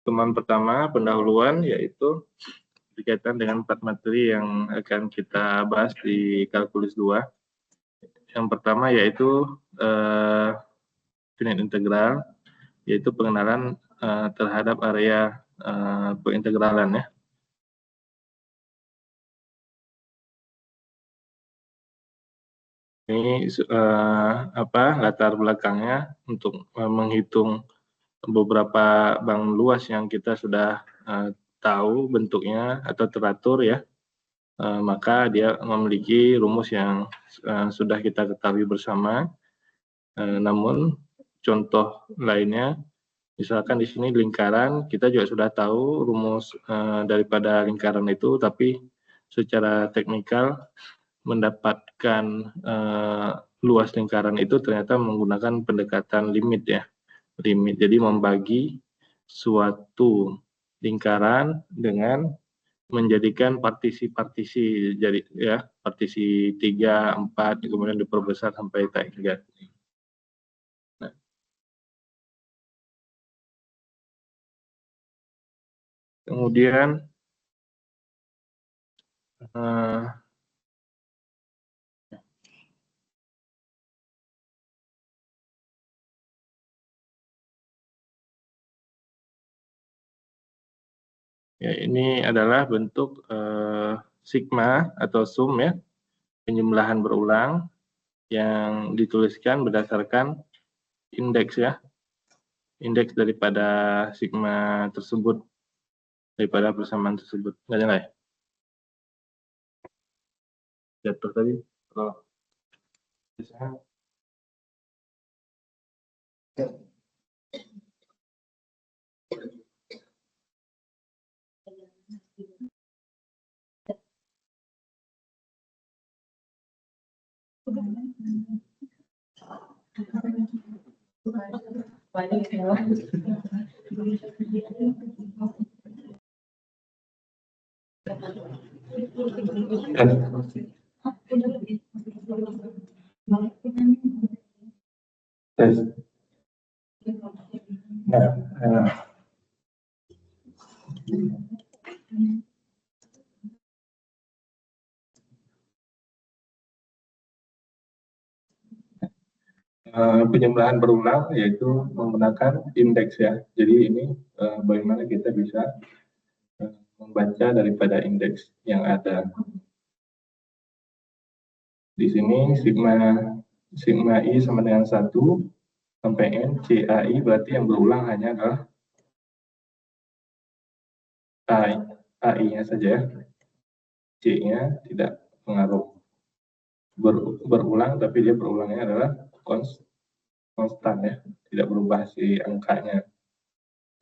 Temuan pertama, pendahuluan, yaitu berkaitan dengan 4 materi yang akan kita bahas di kalkulus 2. Yang pertama yaitu finite integral, yaitu pengenalan terhadap area pengintegralan ya. Ini latar belakangnya untuk menghitung beberapa bank luas yang kita sudah tahu bentuknya atau teratur ya. Maka dia memiliki rumus yang sudah kita ketahui bersama. Namun contoh lainnya, misalkan di sini lingkaran, kita juga sudah tahu rumus daripada lingkaran itu, tapi secara teknikal mendapatkan luas lingkaran itu ternyata menggunakan pendekatan limit ya. Limit, jadi membagi suatu lingkaran dengan menjadikan partisi-partisi, jadi ya partisi 3, 4, kemudian diperbesar sampai 3. Nah, kemudian ya ini adalah bentuk sigma atau sum ya, penjumlahan berulang yang dituliskan berdasarkan indeks ya, indeks daripada sigma tersebut, daripada persamaan tersebut. Nggak nyala ya? Jatuh tadi. Oh. Penjumlahan berulang yaitu menggunakan indeks ya. Jadi ini bagaimana kita bisa membaca daripada indeks yang ada. Di sini sigma i sama dengan 1 sampai n, CAI berarti yang berulang hanya adalah AI-nya saja, C-nya tidak pengaruh. Berulang, tapi dia berulangnya adalah konstan ya, tidak berubah si angkanya.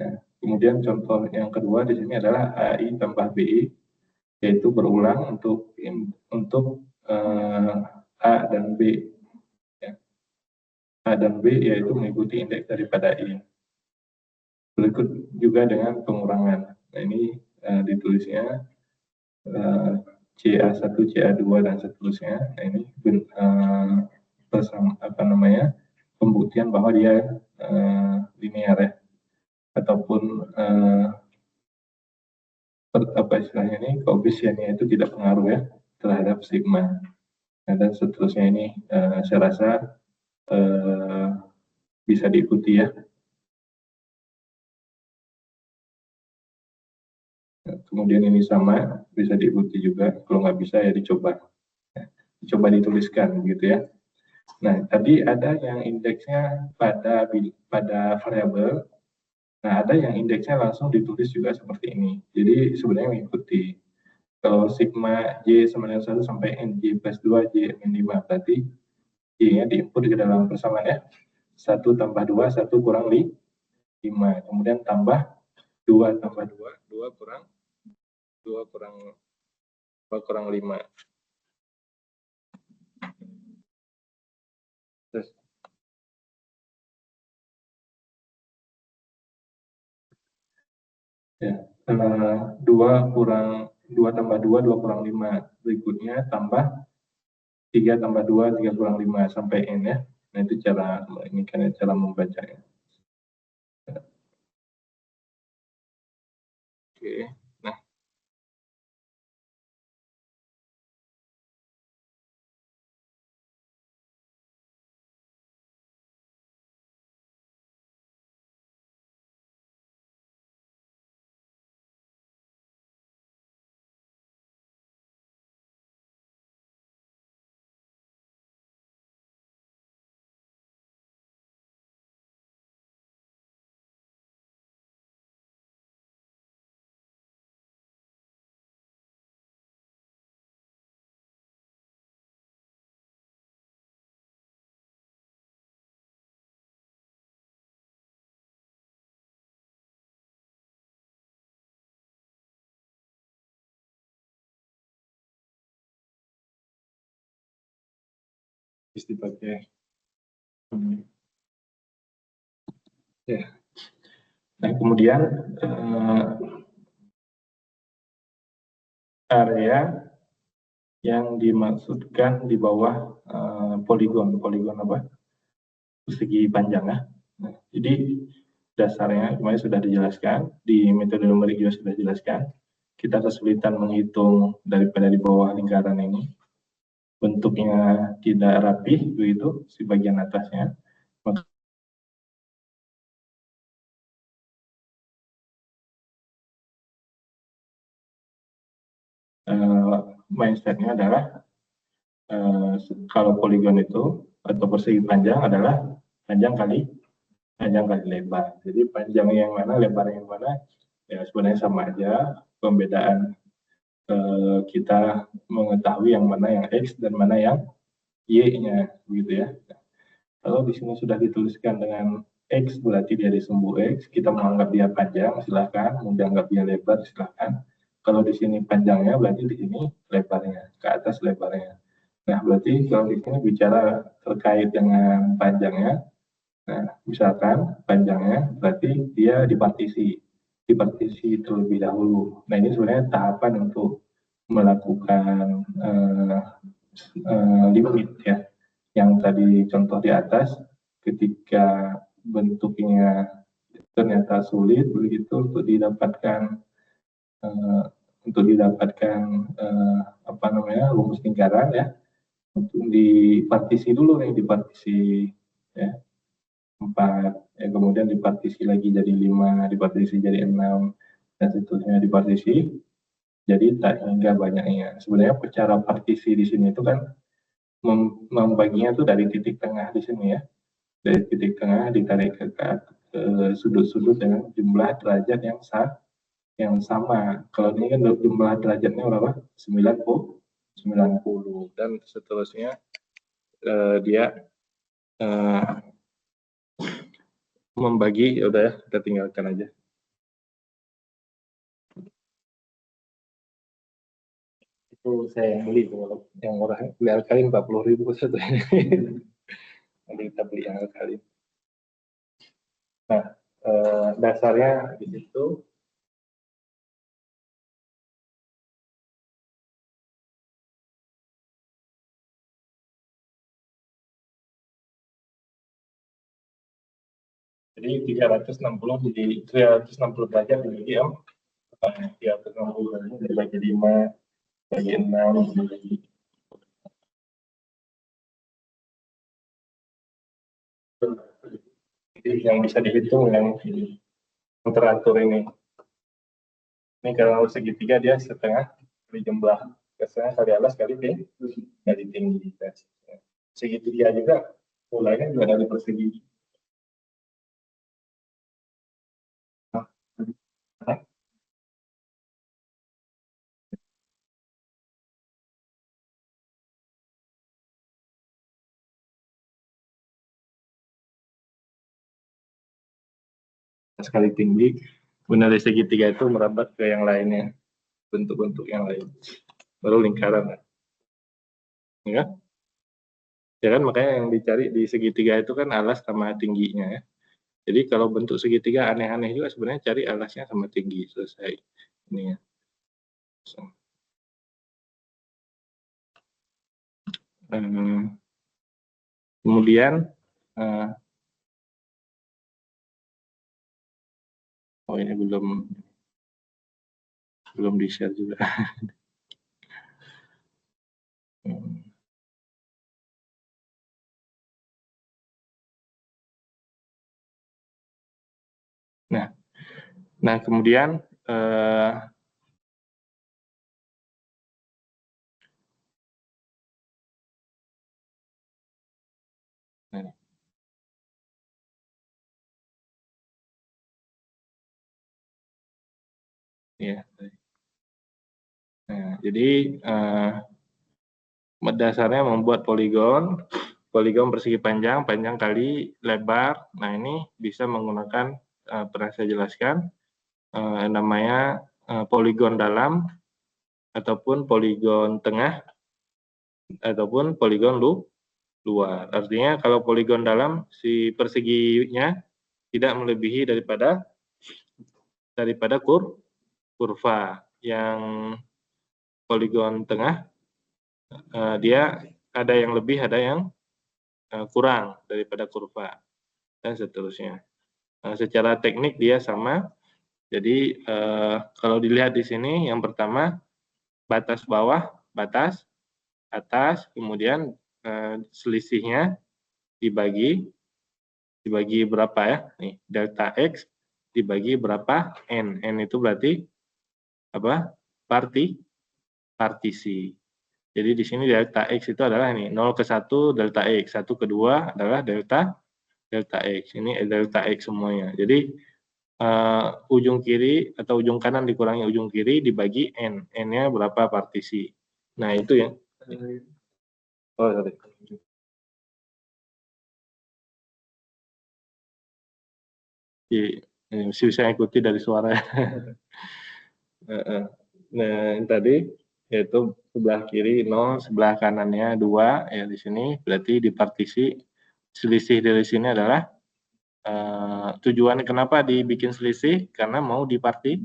Nah, kemudian contoh yang kedua di sini adalah AI tambah BI, yaitu berulang untuk A dan B. Ya. A dan B yaitu mengikuti indeks daripada I. Berikut juga dengan pengurangan. Nah, ini ditulisnya CA1, CA2 dan seterusnya. Nah, ini pembuktian bahwa dia linear ya, ataupun istilahnya ini koefisiennya itu tidak pengaruh ya terhadap sigma. Nah, dan seterusnya ini saya rasa bisa diikuti ya. Kemudian ini sama, bisa diikuti juga. Kalau nggak bisa ya dicoba. Dicoba dituliskan gitu ya. Nah, tadi ada yang indeksnya pada variabel. Nah, ada yang indeksnya langsung ditulis juga seperti ini. Jadi sebenarnya mengikuti. Kalau sigma J sama dengan 1 sampai N, J plus 2, J min 5. Berarti J-nya diinput ke dalam persamaan ya. 1 tambah 2, 1 kurang 5. Kemudian tambah 2 tambah 2, 2 kurang 5. Terus ya, 2 tambah 2 kurang 5. Berikutnya tambah 3 tambah 2, 3 kurang 5 sampai N ya. Nah, itu cara membacanya. Oke. Nah, bisa dipakai. Ya. Nah, kemudian area yang dimaksudkan di bawah poligon apa? Persegi panjang ya. Nah, jadi dasarnya kemarin sudah dijelaskan, di metode numerik juga sudah dijelaskan. Kita kesulitan menghitung daripada di bawah lingkaran ini. Bentuknya tidak rapi, begitu, si bagian atasnya. Mindsetnya adalah kalau poligon itu atau persegi panjang adalah panjang kali lebar. Jadi panjang yang mana, lebar yang mana, ya sebenarnya sama aja. Pembedaan kita mengetahui yang mana yang X dan mana yang Y-nya, gitu ya. Kalau di sini sudah dituliskan dengan X, berarti dia disumbu X. Kita mau anggap dia panjang, silahkan. Mau dianggap dia lebar, silahkan. Kalau di sini panjangnya, berarti di sini lebarnya, ke atas lebarnya. Nah, berarti kalau di sini bicara terkait dengan panjangnya, nah, misalkan panjangnya, berarti dia dipartisi terlebih dahulu. Nah, ini sebenarnya tahapan untuk melakukan limit ya. Yang tadi contoh di atas, ketika bentuknya ternyata sulit begitu untuk didapatkan apa namanya, rumus lingkaran ya, untuk dipartisi dulu nih, dipartisi ya 4 ya, kemudian dipartisi lagi jadi 5, dipartisi jadi 6 dan seterusnya dipartisi jadi tak hingga banyaknya. Sebenarnya cara partisi di sini itu kan membaginya tuh dari titik tengah di sini ya, dari titik tengah ditarik ke sudut-sudut dengan jumlah derajat yang sama. Kalau ini kan jumlah derajatnya berapa? 90 dan seterusnya dia membagi, ya udah ya, kita tinggalkan aja. Itu saya yang beli tuh, yang murah beli alkalin 40.000 satu ini. Nanti kita beli yang alkalin. Nah, dasarnya di situ. Jadi 360 derajat dibagi 360 derajat dibagi 5 bagi 6 dibagi. Jadi yang bisa dihitung yang teratur ini. Ini kalau segitiga dia setengah kali jumlah setengah kali alas kali tinggi. Segitiga juga mulainya juga dari persegi. Sekali tinggi, kemudian dari segitiga itu merambat ke yang lainnya, bentuk-bentuk yang lain, baru lingkaran. Ya, ya kan, makanya yang dicari di segitiga itu kan alas sama tingginya ya. Jadi kalau bentuk segitiga aneh-aneh juga sebenarnya cari alasnya sama tinggi, selesai. Ini ya. Kemudian oh ini belum belum di-share juga. Nah kemudian ya, nah, jadi dasarnya membuat poligon persegi panjang kali lebar. Nah ini bisa menggunakan pernah saya jelaskan namanya poligon dalam ataupun poligon tengah ataupun poligon luar. Artinya kalau poligon dalam si perseginya tidak melebihi daripada kurva. Yang poligon tengah dia ada yang lebih, ada yang kurang daripada kurva dan seterusnya. Secara teknik dia sama. Jadi kalau dilihat di sini yang pertama batas bawah, batas atas, kemudian selisihnya dibagi berapa ya? Nih, delta X dibagi berapa N. N itu berarti apa? Partisi. Jadi di sini delta X itu adalah ini 0 ke 1 delta X, 1 ke 2 adalah delta X. Ini delta X semuanya. Jadi ujung kiri atau ujung kanan dikurangi ujung kiri dibagi N. N-nya berapa partisi. Nah, itu ya. Oh, sorry. Masih bisa ikuti dari suara. Nah, yang tadi yaitu sebelah kiri 0, sebelah kanannya 2 ya di sini berarti di partisi. Selisih dari sini adalah tujuannya kenapa dibikin selisih, karena mau dipartisi.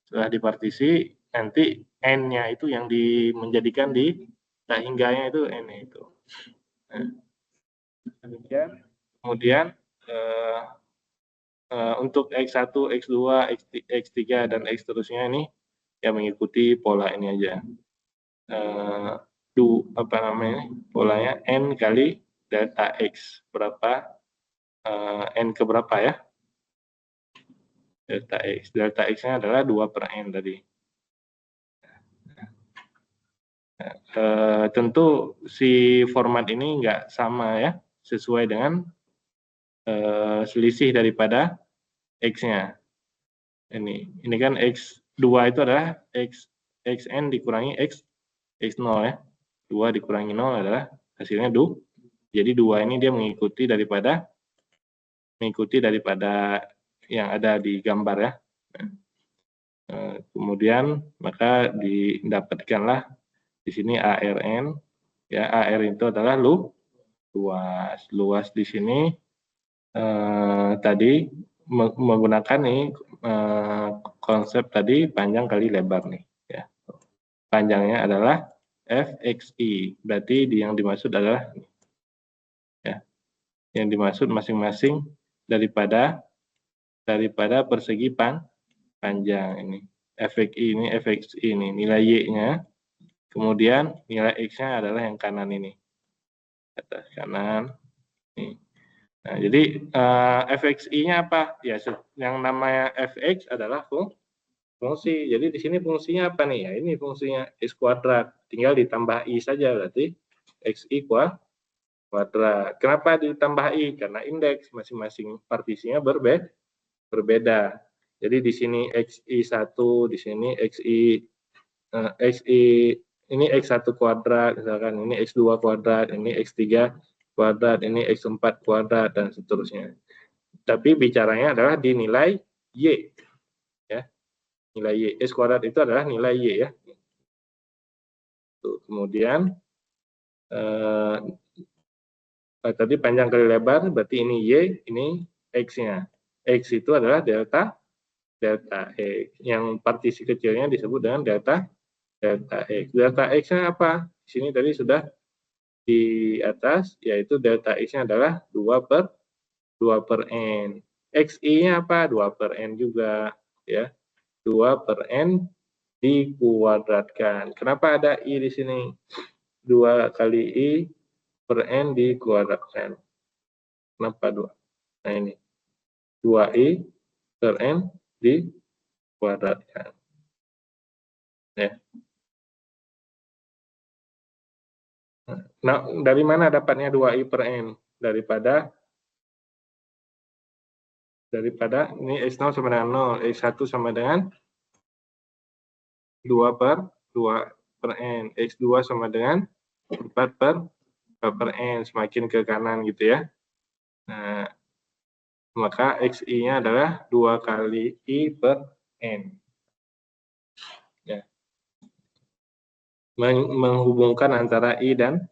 Setelah dipartisi nanti N-nya itu yang menjadikan di hingganya itu N itu. Nah, kemudian untuk X1, X2, X3 dan X seterusnya ini ya mengikuti pola ini aja. Polanya N kali delta X berapa, N ke berapa ya, delta X-nya adalah 2 per N tadi. Tentu si format ini nggak sama ya, sesuai dengan selisih daripada X-nya. Ini kan X2 itu adalah Xn dikurangi X0 ya. 2 dikurangi 0 adalah hasilnya 2. Jadi 2 ini dia mengikuti daripada yang ada di gambar ya. Kemudian maka didapatkanlah di sini ARN ya. AR itu adalah luas di sini tadi menggunakan konsep tadi panjang kali lebar nih ya. Panjangnya adalah FXI, berarti yang dimaksud adalah ya, yang dimaksud masing-masing daripada persegi panjang ini. FXI ini nilai Y-nya, kemudian nilai X-nya adalah yang kanan ini, atas kanan ini. Nah, jadi FXI-nya apa? Ya, yang namanya FX adalah fungsi. Jadi di sini fungsinya apa nih? Ya, ini fungsinya X kuadrat. Tinggal ditambah I saja, berarti XI kuadrat. Kenapa ditambah I? Karena indeks masing-masing partisinya berbeda. Jadi di sini XI1, di sini XI ini X1 kuadrat, misalkan ini X2 kuadrat, ini X3 kuadrat, ini X4 kuadrat, dan seterusnya. Tapi bicaranya adalah di nilai Y. Ya. Nilai Y. X kuadrat itu adalah nilai Y ya. Tuh, kemudian tadi panjang kali lebar, berarti ini Y, ini X-nya. X itu adalah delta X. Yang partisi kecilnya disebut dengan delta X. Delta X-nya apa? Di sini tadi sudah di atas, yaitu delta X-nya adalah 2 per N. XI-nya apa? 2 per N juga. Ya. 2 per N dikuadratkan. Kenapa ada I di sini? 2 kali I per N dikuadratkan. Kenapa 2? Nah ini. 2I per N dikuadratkan. Ya. Nah, dari mana dapatnya 2I per N? Daripada ini X0 sama dengan 0, X1 sama dengan 2 per N, X2 sama dengan 4 per N, semakin ke kanan gitu ya. Nah, maka XI-nya adalah 2 kali I per N. Ya. Menghubungkan antara I dan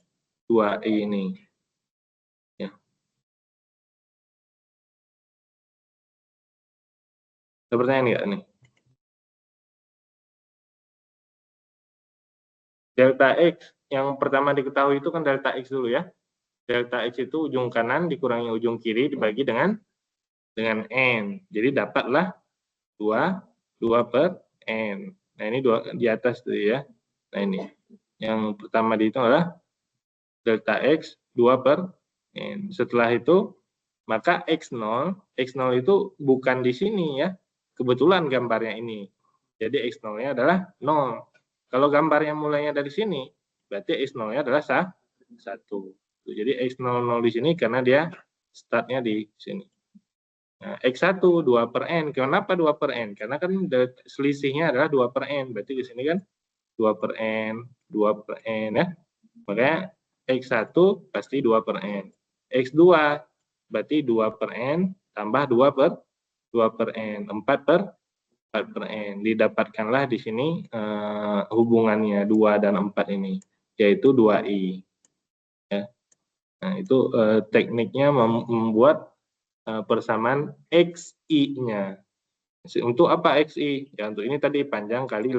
2I ini. Ya. Ada pertanyaan nggak nih? Delta X, yang pertama diketahui itu kan delta X dulu ya. Delta X itu ujung kanan dikurangi ujung kiri dibagi dengan N. Jadi dapatlah 2 per N. Nah ini 2 di atas tuh ya. Nah ini. Yang pertama dihitung adalah delta X 2 per N. Setelah itu, maka X0 itu bukan di sini ya. Kebetulan gambarnya ini. Jadi X0-nya adalah 0. Kalau gambarnya mulainya dari sini, berarti X0-nya adalah 1. Jadi X00 di sini karena dia startnya di sini. Nah, X1 2 per N. Kenapa 2 per N? Karena kan selisihnya adalah 2 per N. Berarti di sini kan 2 per N, 2 per N ya. Makanya X1 pasti 2 per N. X2 berarti 2 per N tambah 2 per N. 4 per N. Didapatkanlah di sini hubungannya 2 dan 4 ini, yaitu 2I. Ya. Nah, itu tekniknya membuat persamaan XI-nya. Untuk apa XI? Ya, untuk ini tadi panjang kali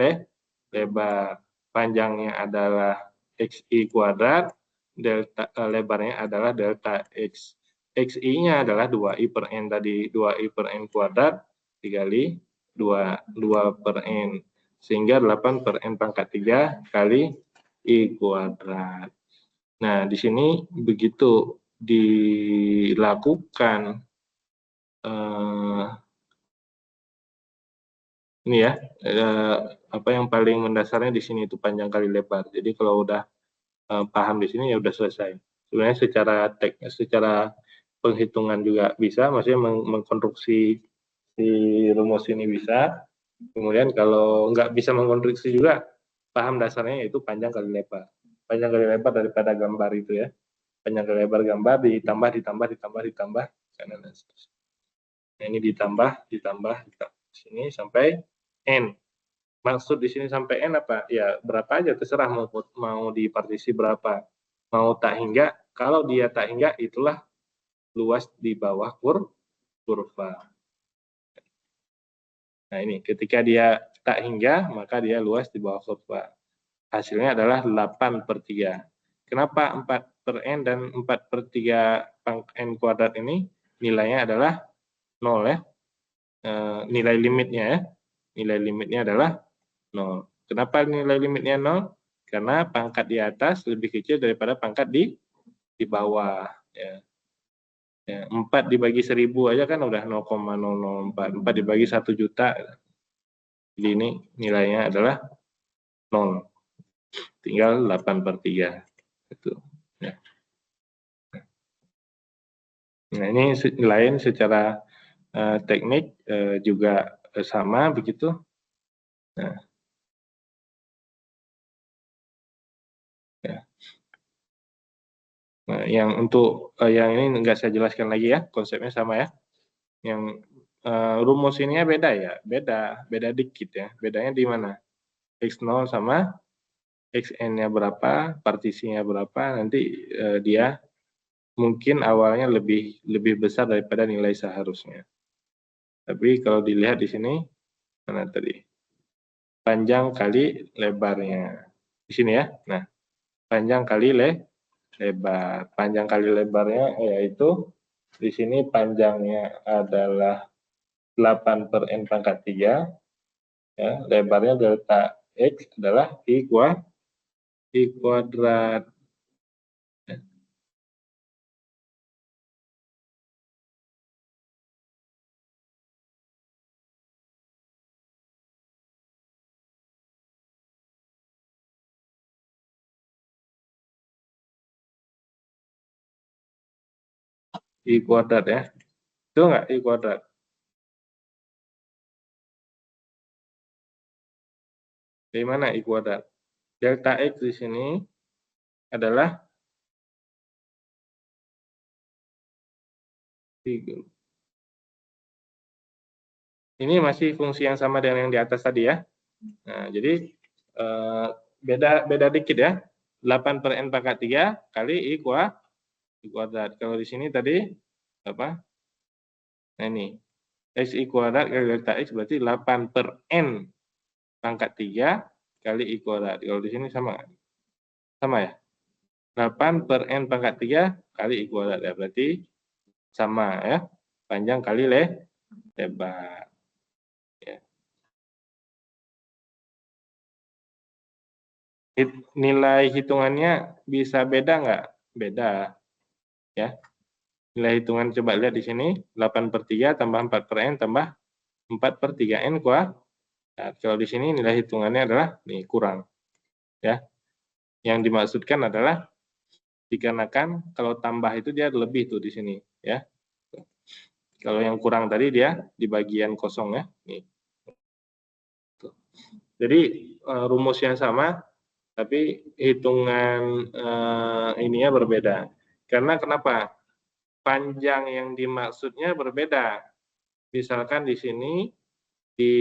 lebar. Panjangnya adalah XI kuadrat, delta lebarnya adalah delta X. XI-nya adalah 2I per N tadi, 2I per N kuadrat dikali 2 per N. Sehingga 8 per N pangkat 3 kali I kuadrat. Nah, di sini begitu dilakukan ini ya, apa yang paling mendasarnya di sini itu panjang kali lebar. Jadi kalau udah paham di sini ya udah selesai. Sebenarnya secara penghitungan juga bisa, maksudnya mengkonstruksi si rumus ini bisa. Kemudian kalau nggak bisa mengkonstruksi juga, paham dasarnya yaitu panjang kali lebar. Panjang kali lebar daripada gambar itu ya. Panjang kali lebar gambar ditambah. Nah, ini ditambah sini sampai N. Maksud di sini sampai N apa? Ya berapa aja terserah mau di partisi berapa. Mau tak hingga, kalau dia tak hingga itulah luas di bawah kurva. Nah ini ketika dia tak hingga maka dia luas di bawah kurva. Hasilnya adalah 8 per 3. Kenapa 4 per N dan 4 per 3 N kuadrat ini nilainya adalah 0 ya. Nilai limitnya ya. Nilai limitnya adalah 0. Kenapa nilai limitnya 0? Karena pangkat di atas lebih kecil daripada pangkat di bawah. Ya. 4 dibagi 1000 aja kan udah 0,004. 4 dibagi 1 juta. Jadi ini nilainya adalah 0. Tinggal 8 per 3. Itu. Ya. Nah ini lain secara teknik juga sama begitu. Nah, ya. Nah, yang untuk yang ini nggak saya jelaskan lagi ya, konsepnya sama ya. Yang rumus ininya beda ya, beda dikit ya. Bedanya di mana? X0 sama XN-nya berapa, partisinya berapa, nanti dia mungkin awalnya lebih besar daripada nilai seharusnya. Tapi kalau dilihat di sini, mana tadi? Panjang kali lebarnya. Di sini ya. Nah, panjang kali lebar. Panjang kali lebarnya yaitu di sini panjangnya adalah 8 per N pangkat 3. Ya, lebarnya delta X adalah I kuadrat. I kuadrat ya. Itu enggak I kuadrat? Dari mana I kuadrat? Delta X di sini adalah ini masih fungsi yang sama dengan yang di atas tadi ya. Nah, jadi beda dikit ya. 8 per N pangkat 3 kali I kuadrat. Kalau di sini tadi apa? Nah ini. XI kuadrat kali delta X berarti 8 per N pangkat 3 kali I kuadrat. Kalau di sini sama nggak? Sama ya? 8 per N pangkat 3 kali I kuadrat ya. Berarti sama ya. Panjang kali lebar. Ya. Nilai hitungannya bisa beda nggak? Beda. Ya. Nilai hitungan coba lihat di sini. 8 per 3 tambah 4 per N tambah 4 per 3N kuadrat. Nah, kalau di sini nilai hitungannya adalah nih kurang. Ya. Yang dimaksudkan adalah dikarenakan kalau tambah itu dia lebih tuh di sini ya. Kalau yang kurang tadi dia di bagian kosong ya. Nih. Jadi rumusnya sama tapi hitungan ininya berbeda. Karena kenapa? Panjang yang dimaksudnya berbeda. Misalkan di sini di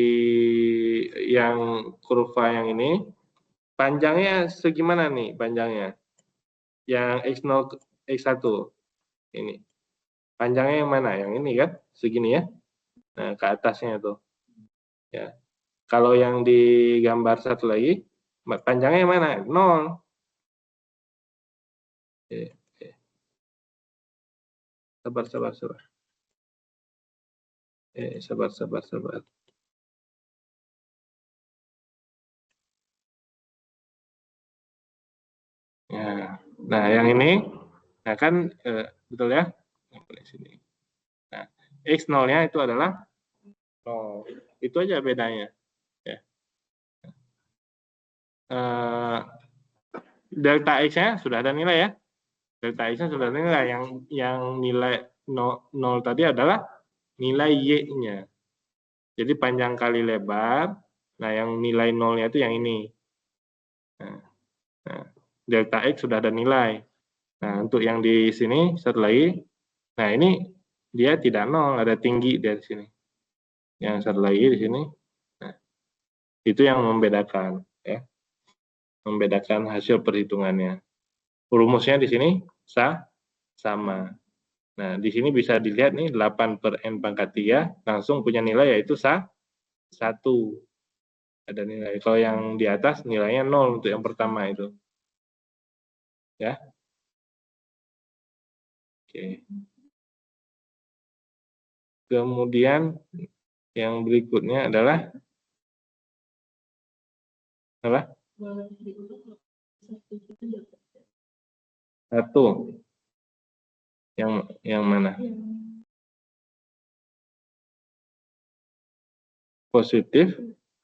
yang kurva yang ini panjangnya segimana nih panjangnya? Yang X0 X1 ini. Panjangnya yang mana? Yang ini kan? Segini ya. Nah, ke atasnya tuh. Ya. Kalau yang di gambar satu lagi panjangnya yang mana? 0. Sabar. Sabar. Ya. Nah, yang ini, nah kan betul ya? Sini. Nah, X0-nya itu adalah 0. Itu aja bedanya. Ya. Delta X-nya sudah ada nilai ya. Delta X-nya sudah ada nilai. Yang nilai 0 tadi adalah nilai Y-nya. Jadi panjang kali lebar. Nah, yang nilai 0-nya itu yang ini. Nah, delta X sudah ada nilai. Nah, untuk yang di sini satu lagi. Nah, ini dia tidak 0, ada tinggi dari sini. Yang satu lagi di sini. Nah, itu yang membedakan ya. Membedakan hasil perhitungannya. Rumusnya di sini sama. Nah, di sini bisa dilihat nih 8 per N pangkat 3 langsung punya nilai yaitu 1. Ada nilai. Kalau yang di atas nilainya 0 untuk yang pertama itu. Ya. Oke. Kemudian yang berikutnya adalah apa? 1. Yang mana? Positif.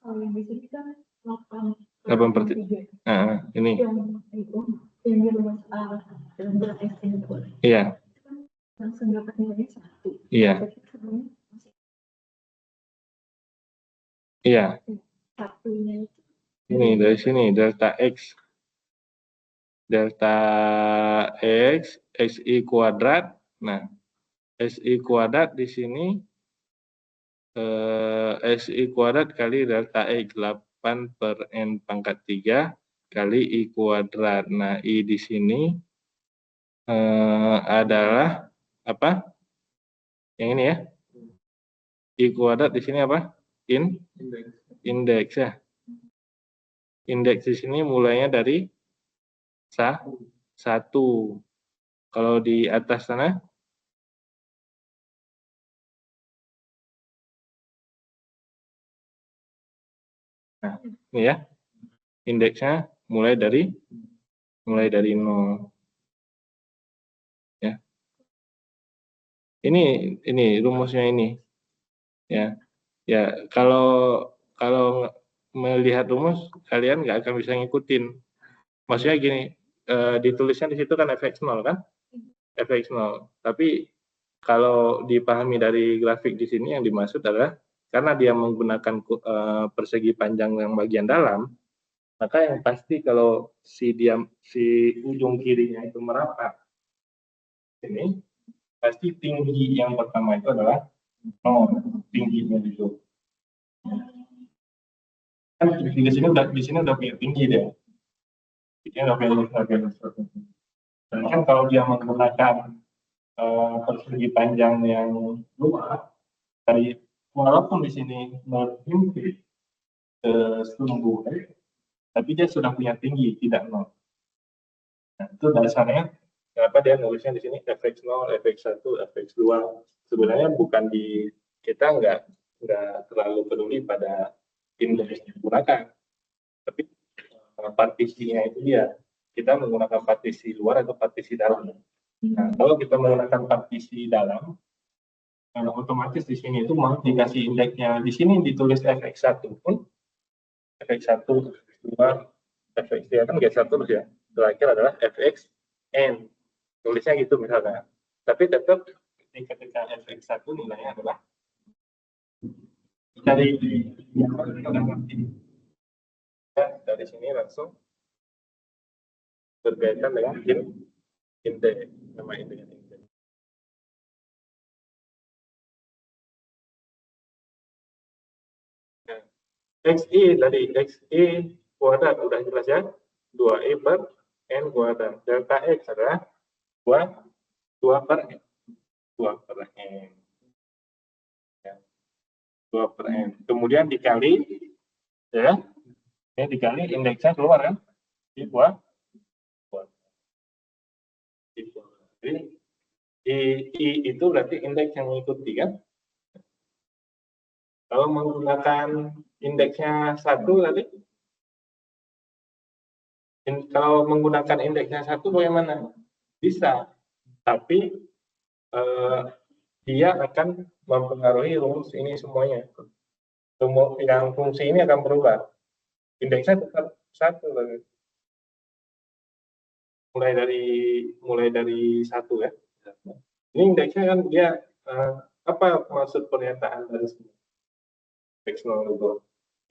Kalau 8 per 3. Ini. Iya. Langsung dapat nilainya 1. Iya. Iya. Ini dari sini delta X. Delta X, XI kuadrat. Nah, XI kuadrat di sini XI kuadrat kali delta X 8 per N pangkat 3 kali I kuadrat. Nah, I di sini adalah apa? Yang ini ya. I kuadrat di sini apa? Indeks ya. Indeks di sini mulainya dari 1. Kalau di atas sana Nah, ini ya, indeksnya mulai dari 0. Ya. Ini rumusnya ini. Ya. Ya, kalau melihat rumus kalian nggak akan bisa ngikutin. Maksudnya gini, ditulisnya di situ kan fx0 kan? fx0. Tapi kalau dipahami dari grafik di sini yang dimaksud adalah karena dia menggunakan persegi panjang yang bagian dalam, maka yang pasti kalau si ujung kirinya itu merapat ini, pasti tinggi yang pertama itu adalah 0, tingginya itu. Kan di sini udah punya tinggi deh. Ini udah punya dan kan kalau dia menggunakan persegi panjang yang luas dari walaupun di sini berhimpit ke sumbu tapi dia sudah punya tinggi, tidak 0. Nah, itu dasarnya kenapa dia nulisnya di sini fx0, fx1, fx2. Sebenarnya bukan kita nggak terlalu peduli pada indeks yang digunakan, tapi partisinya itu dia. Kita menggunakan partisi luar atau partisi dalam. Nah, kalau kita menggunakan partisi dalam, otomatis di sini itu mau dikasih indeksnya. Di sini ditulis fx1 pun, fx1, fx2, fx3 kan G1 terus ya. Terakhir adalah fxn. Tulisnya gitu misalnya. Tapi tetap ketika fx1 nilainya adalah dari dari sini langsung berkaitan dengan indeks, nama indeks. XI tadi, XI kuadrat udah jelas ya, 2I per N kuadrat. Delta X adalah 2 per N. 2 per N. Ya. 2 per N. Kemudian dikali, ya, ini dikali indeksnya keluar kan? Di buah. Jadi, I itu berarti indeks yang mengikuti kan? Kalau menggunakan indeksnya 1 tadi, kalau menggunakan indeksnya 1 bagaimana? Bisa, tapi dia akan mempengaruhi rumus ini semuanya. Yang fungsi ini akan berubah. Indeksnya tetap 1 lagi. Mulai dari 1 ya. Ini indeksnya kan dia apa maksud pernyataan dari x0 itu?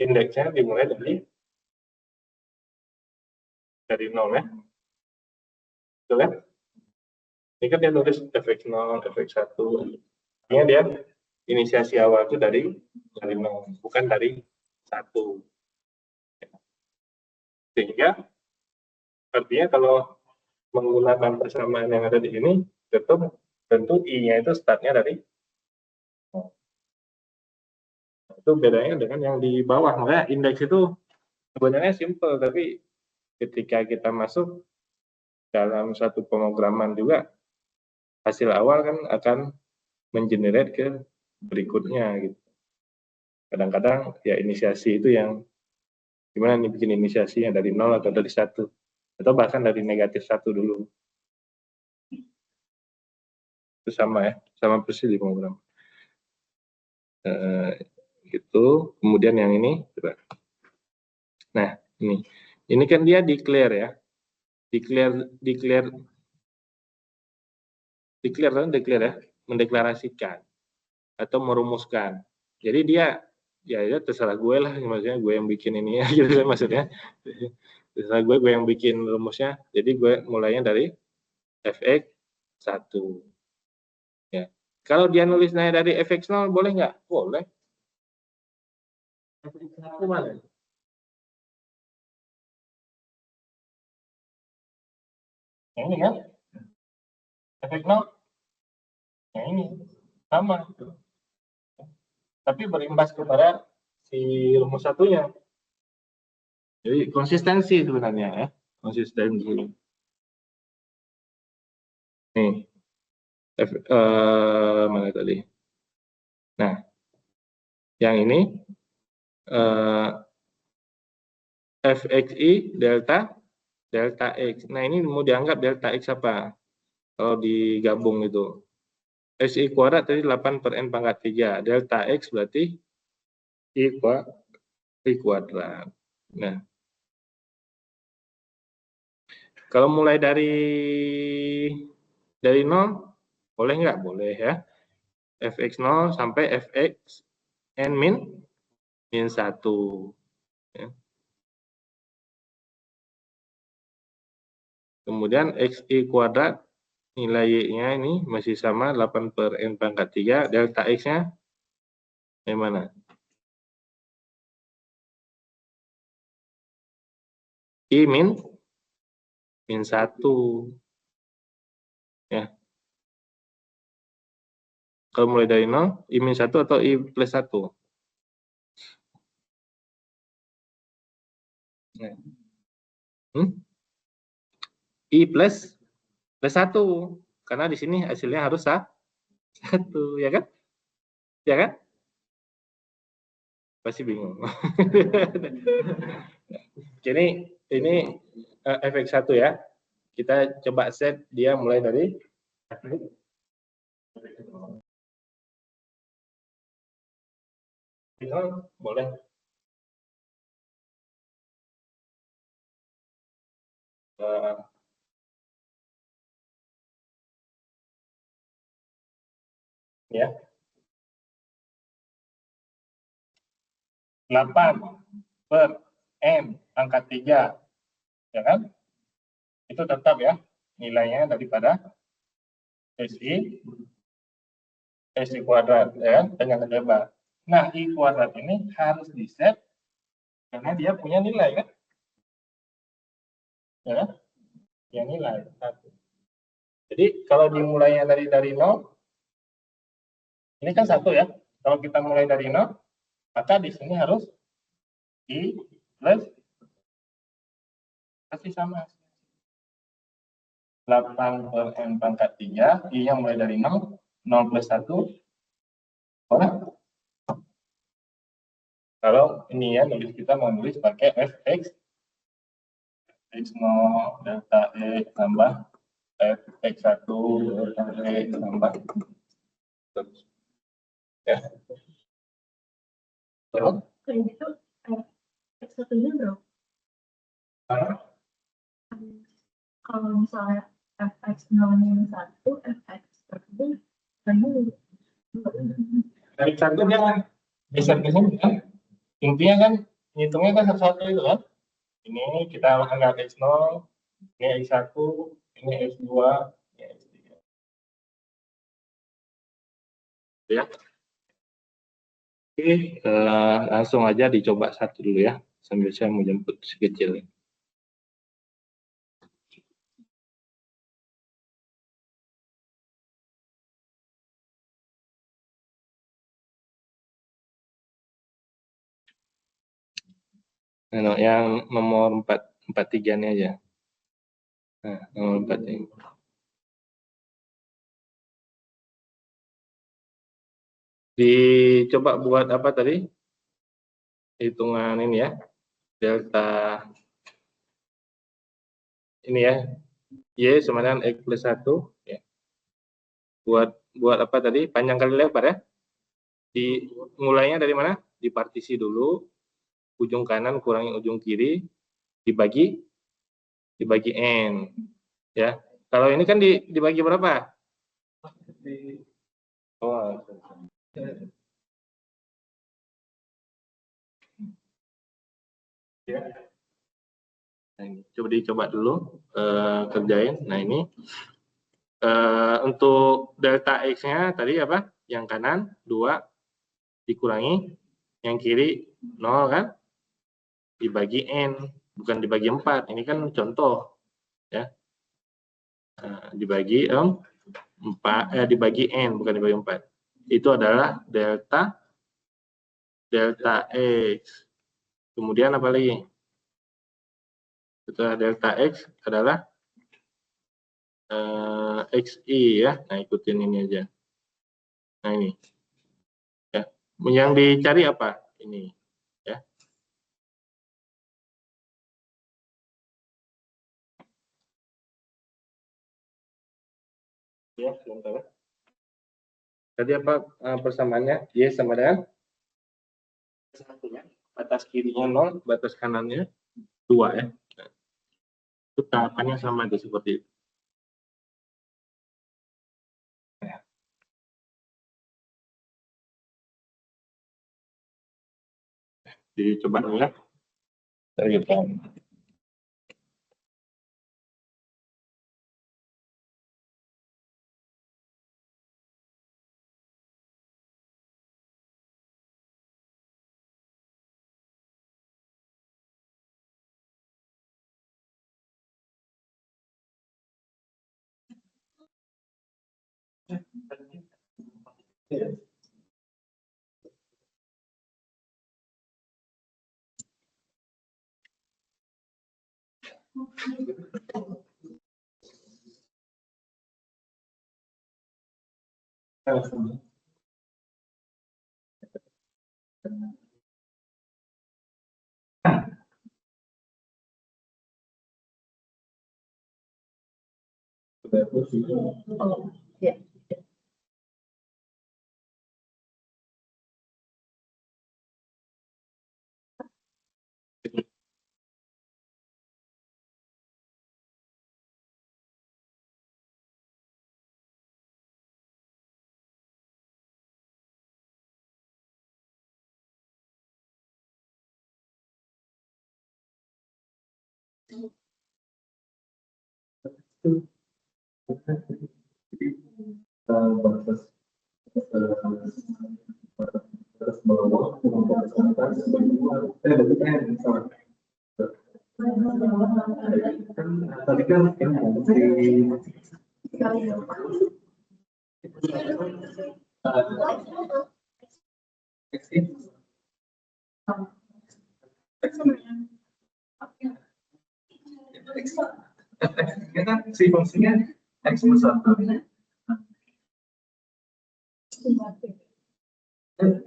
Indeksnya dimulai dari 0 ya. Betul ya? Ini kan dia nulis fx0, fx1. Artinya dia inisiasi awal itu dari 0, bukan dari 1. Sehingga artinya kalau menggunakan persamaan yang ada di sini, tentu I-nya itu startnya dari 0. Itu bedanya dengan yang di bawah. Makanya indeks itu sebenarnya simple, tapi ketika kita masuk dalam satu pemrograman juga, hasil awal kan akan mengenerate ke berikutnya gitu. Kadang-kadang ya inisiasi itu yang gimana nih bikin inisiasinya dari 0 atau dari 1 atau bahkan dari -1 dulu. Itu sama ya, sama persis di pemrograman. Gitu. Kemudian yang ini coba. Nah, ini kan dia declare ya. Declare ya, mendeklarasikan atau merumuskan. Jadi dia ya terserah gue lah, maksudnya gue yang bikin ini ya gitu kan maksudnya. Terserah gue yang bikin rumusnya. Jadi gue mulainya dari fx1. Ya. Kalau dia nulisnya dari fx0 boleh nggak? Boleh. fx1 mana? Yang ini kan? fx0 yang ini sama. Tapi berimbas kepada si rumus satunya. Jadi konsistensi sebenarnya ya, konsistensi. Nih, mana tadi? Nah, yang ini fxi delta x. Nah, ini mau dianggap delta x apa? Kalau digabung itu. xi kuadrat tadi 8 per n pangkat 3. Delta x berarti i kuadrat. Nah, kalau mulai dari 0, boleh nggak? Boleh ya. Fx 0 sampai fx n min 1. Ya. Kemudian xi kuadrat, nilai y-nya ini masih sama 8 per n pangkat 3. Delta x-nya yang mana? I min 1. Ya. Kalau mulai dari 0, I min 1 atau I plus 1? Nah. I plus 1. Karena di sini hasilnya harus 1, ya kan? Ya kan? Pasti bingung. Jadi ini fx1 ya. Kita coba set dia mulai dari boleh. Ya. 8 per n pangkat 3, ya kan? Itu tetap ya nilainya daripada SI kuadrat, ya kan? Dengan lebar. Nah, I kuadrat ini harus di-set karena dia punya nilai kan? Ya kan? Yang nilai 1. Jadi kalau dimulainya dari 0, ini kan 1 ya. Kalau kita mulai dari 0, maka di sini harus I plus pasti sama. 8 per n pangkat 3, I yang mulai dari 0, 0 plus 1, boleh? Kalau ini ya, kita mau nulis pakai fx, x0 delta e tambah fx1 delta e tambah. Ya. Terus? Kayak gitu, x1-nya berapa? Kalau misalnya fx0 minus 1, fx1 fx1 jangan geser ke sini kan? Intinya kan hitungnya kan satu-satu itu kan? Ini kita anggap x0, ini x1, ini x2, ini x3. Ya. Oke, langsung aja dicoba satu dulu ya, sambil saya mau jemput si kecil. Nah, yang nomor 43 ini aja. Nah, nomor 4 ini. Dicoba buat apa tadi? Hitungan ini ya. Delta ini ya. Y sama dengan X plus 1 ya. Buat apa tadi? Panjang kali lebar ya. Mulainya dari mana? Dipartisi dulu. Ujung kanan kurangi ujung kiri, dibagi N. Ya. Kalau ini kan dibagi berapa? Oh. Ya. Nah, coba dicoba dulu kerjain. Nah, ini untuk delta X-nya tadi apa? Yang kanan 2 dikurangi, yang kiri 0 kan? Dibagi N, bukan dibagi 4. Ini kan contoh. Ya. Dibagi 4, dibagi N, bukan dibagi 4. Itu adalah delta X. Kemudian apa lagi? Setelah delta X adalah XI ya. Nah, ikutin ini aja. Nah, ini. Ya. Yang dicari apa? Ini. Ya. Ya, sebentar. Tadi apa persamaannya? Y sama dengan satunya. Batas kirinya 0, batas kanannya 2 ya. Itu tahapannya sama aja seperti itu. Dicoba dulu ya. Oh, ya. Batas batas bawah batas atas berarti kan sama kan tadi kan ini kita si fungsinya x plus 1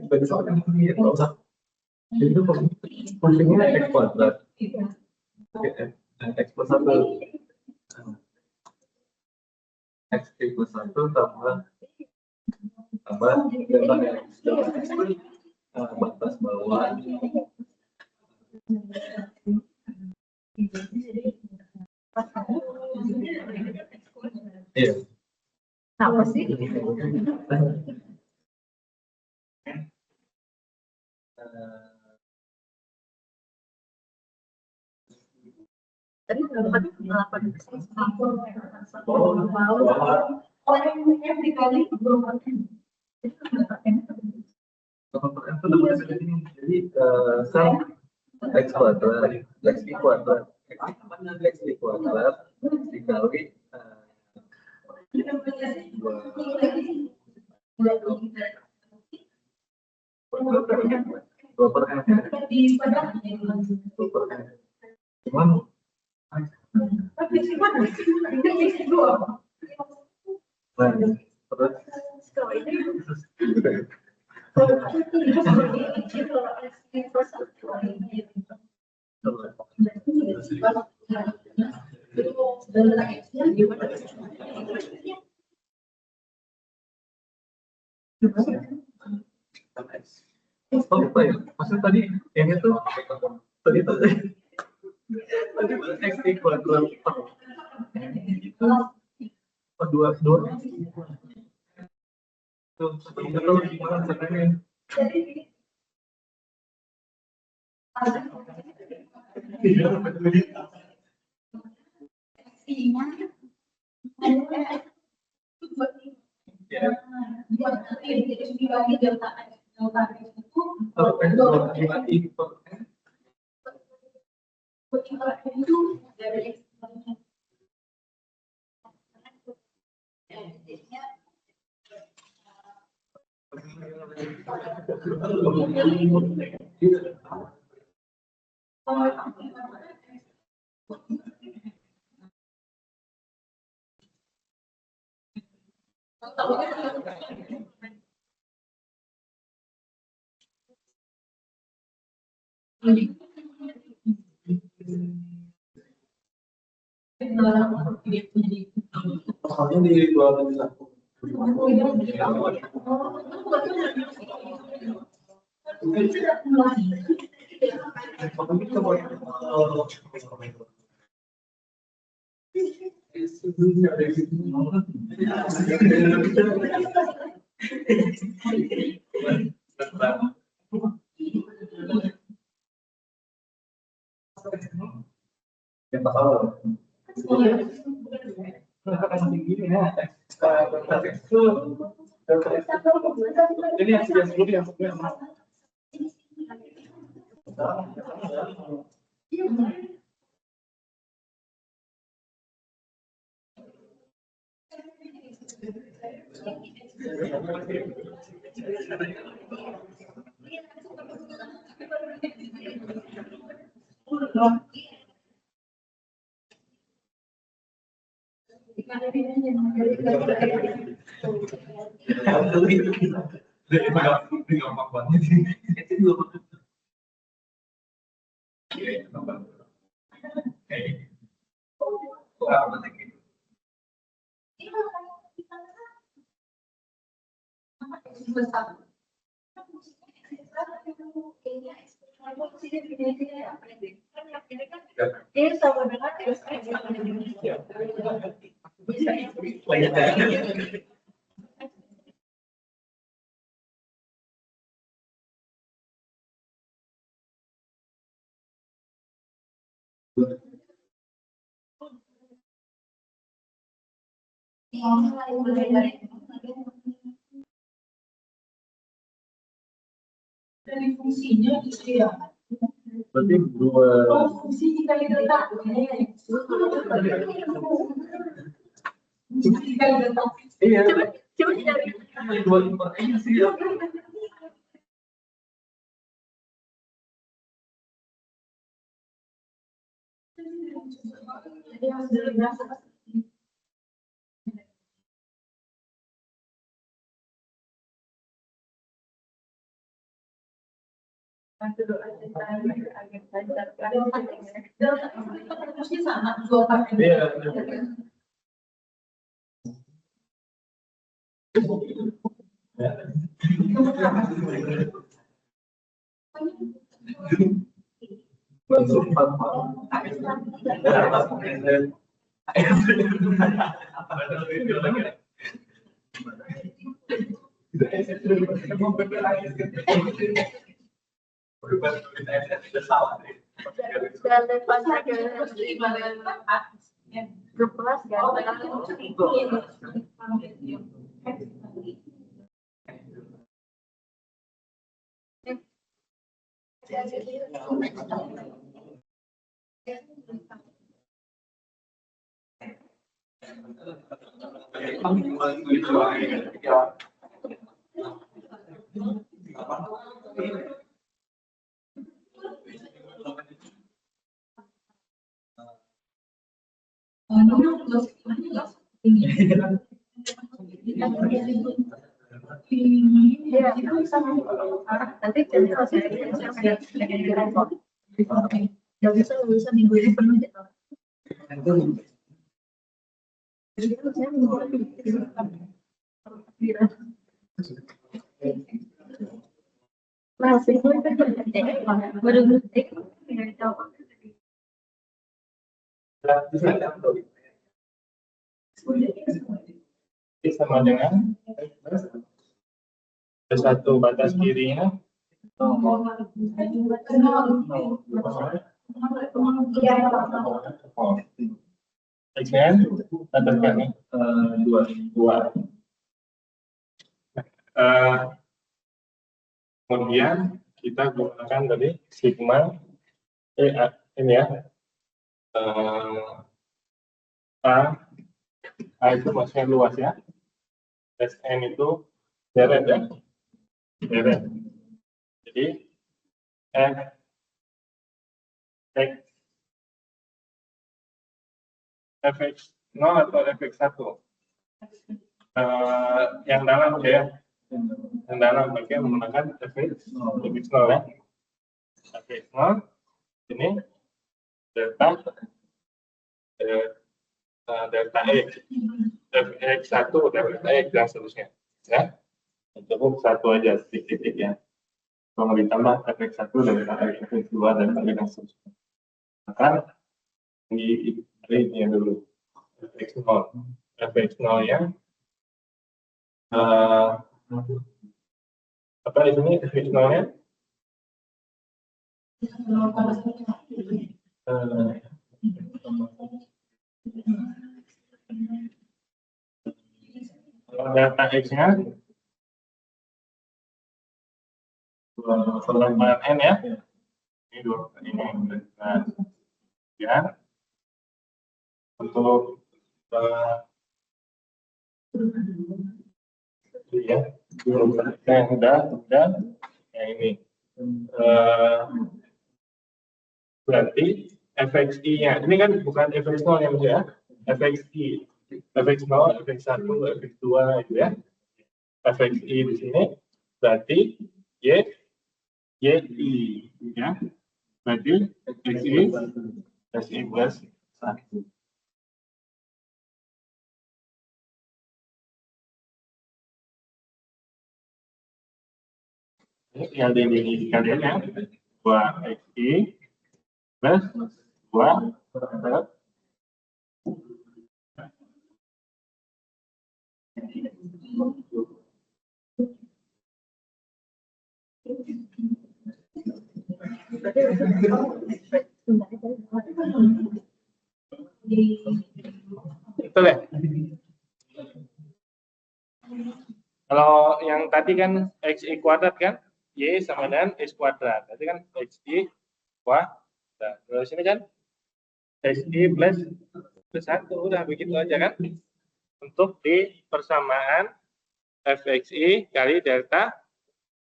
besok kan ini nggak usah itu fungsinya x kuadrat x plus 1 x plus 1 tambah delta x batas bawah iya Apa sih? Tadi dapat 8 yang dikali jadi sel x kuadrat x kuadrat x kuadrat dikali dua per n cuman maksud tadi yang itu tadi x kuadrat itu dua itu gimana caranya Soalnya di dua kali satu. Yang tahu. Ini yang sudah sebelumnya. Ini sama dengan dari fungsinya itu ya. Berarti dua. Fungsi dikali delta. Fungsi dikali delta. Iya. Coba cari. Dua ini sih ya. Jadi harus berasa. Nanti nggak bisa minggu ini penuh gitu. Masih sama dengan satu batas kirinya X-nya batas kanan dua. Kemudian kita gunakan tadi sigma ini ya A itu maksudnya luas ya, Sn itu deret ya, deret. Jadi fx0 atau fx1 yang dalam ya, yang dalam bagian menggunakan fx0 ya, fx0 ini delta delta X, fx1 delta X dan seterusnya. Ya, cukup satu aja titik-titik ya. Kalau ditambah fx1 delta X, fx2 delta X dan seterusnya. Maka di ini dulu fx0, fx0 ya. Apa di sini fx0-nya? Delta X-nya perlembaran N ya. Ini dua ini. Nah, ya. Untuk ya, yang udah yang ini. Berarti fxi-nya ini kan bukan fx0 ya Mas ya. fxi, fx0, fx1, fx2 itu ya. fxi di sini berarti y ya. Berarti xi plus 1. Ini tinggal dikalian ya. 2xi plus 2 betul ya? Kalau yang tadi kan xi kuadrat kan, y sama dengan x kuadrat. Berarti kan xi kuadrat. Terus ini kan xi plus 1, udah begitu aja kan? Untuk di persamaan fxi kali delta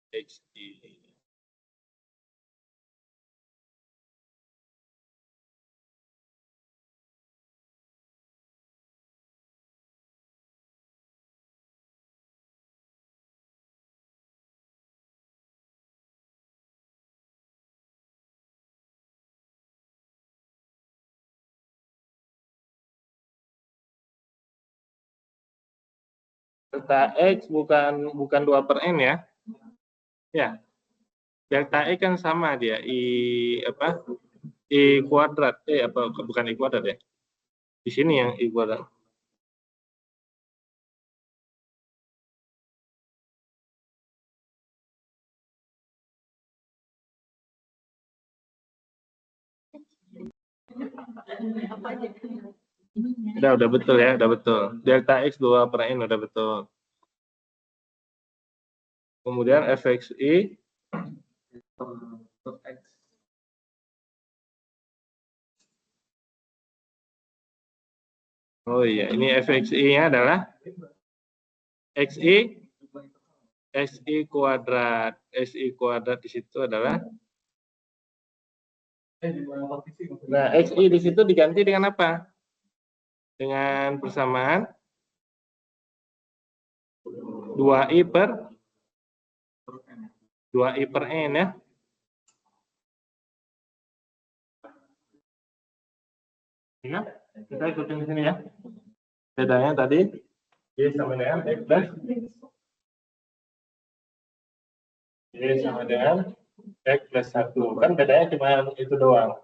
xi. Delta X bukan 2/n ya. Ya. Delta X kan sama dia I kuadrat. Bukan I kuadrat ya. Di sini yang I kuadrat. Udah betul ya, udah betul. Delta X 2/n udah betul. Kemudian fxi oh iya, ini fxi-nya adalah xi kuadrat. Xi kuadrat di situ adalah nah, xi di situ diganti dengan apa? Dengan persamaan 2i per n ya. Ya, kita ikutin di sini ya. Bedanya tadi y sama dengan x plus y sama dengan x plus 1. Kan bedanya cuma itu doang.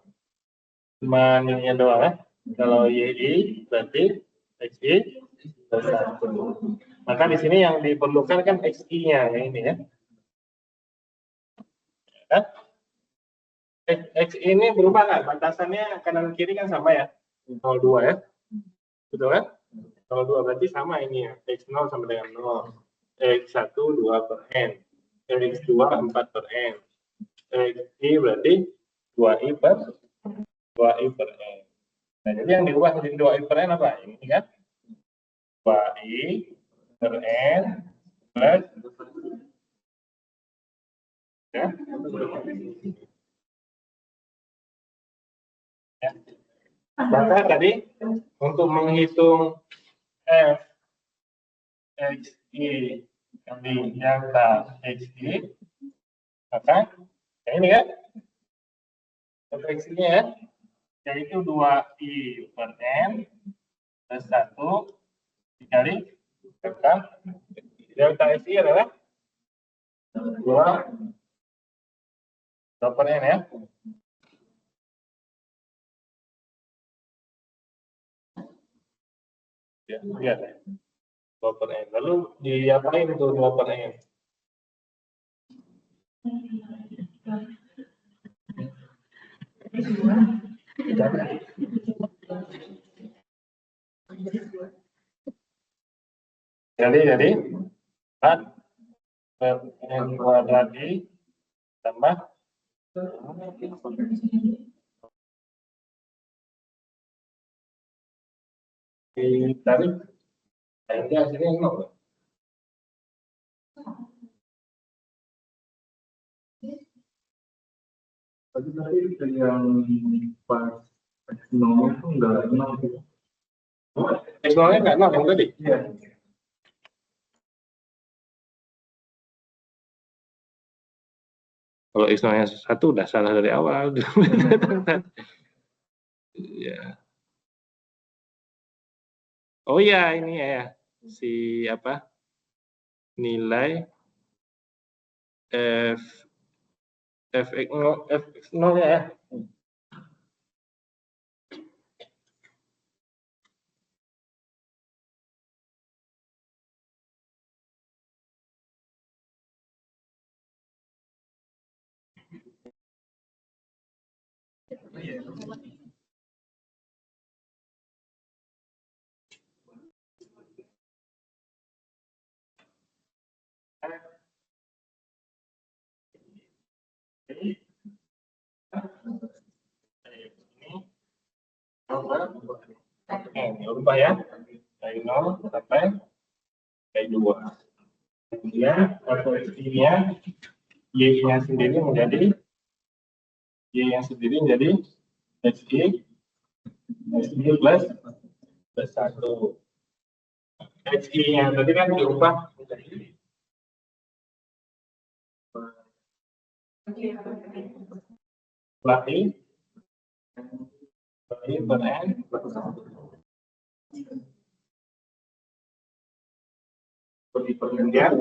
Cuma ininya doang ya. Kalau y berarti xi plus 1. Maka di sini yang diperlukan kan xi-nya yang ini ya. X ini berubah nggak? Batasannya kanan kiri kan sama ya? 0,2 ya? Betul kan? 0,2 berarti sama ini ya. X0 sama dengan 0. X1 2/n. X2 4/n. Xi berarti 2i per n. Nah, jadi yang diubah menjadi 2i per n apa? Ini kan? 2i per n plus ya. Ya. Maka tadi untuk menghitung f xi kali delta xi, maka yang ini kan f xi-nya ya, yaitu 2i per n plus 1 dikali delta SI adalah 2 per N ya. Ya, lihat ya. 2 per N. Lalu diapain itu 2 per N? Jadi 4 per N kuadrat I tambah ditarik, nanti hasilnya 0. Tadi yang pas nol itu enggak 0. X0-nya nggak 0 yang tadi? Iya. Kalau X0-nya 1 udah salah dari awal. Ya. Oh ya, ini ya. Si apa? Nilai Fx0 ya. Ini berubah ya, dari 0 sampai 2. Kemudian Y-nya sendiri menjadi XI plus 1. XI-nya tadi kan diubah menjadi I per N seperti pergantian.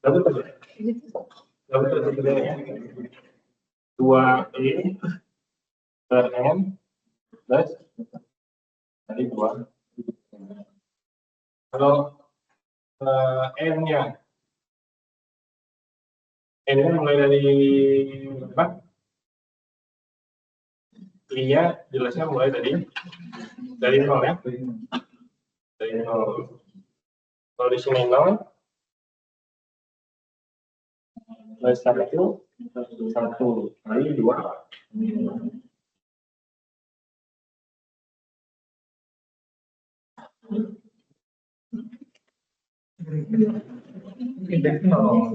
Dapat 2I per N plus tadi 2. Kalau N-nya mulai dari berapa? I-nya jelasnya mulai dari 0 ya. Dari 0. Kalau di sini 0 plus 1 kali 2. Indeks 0.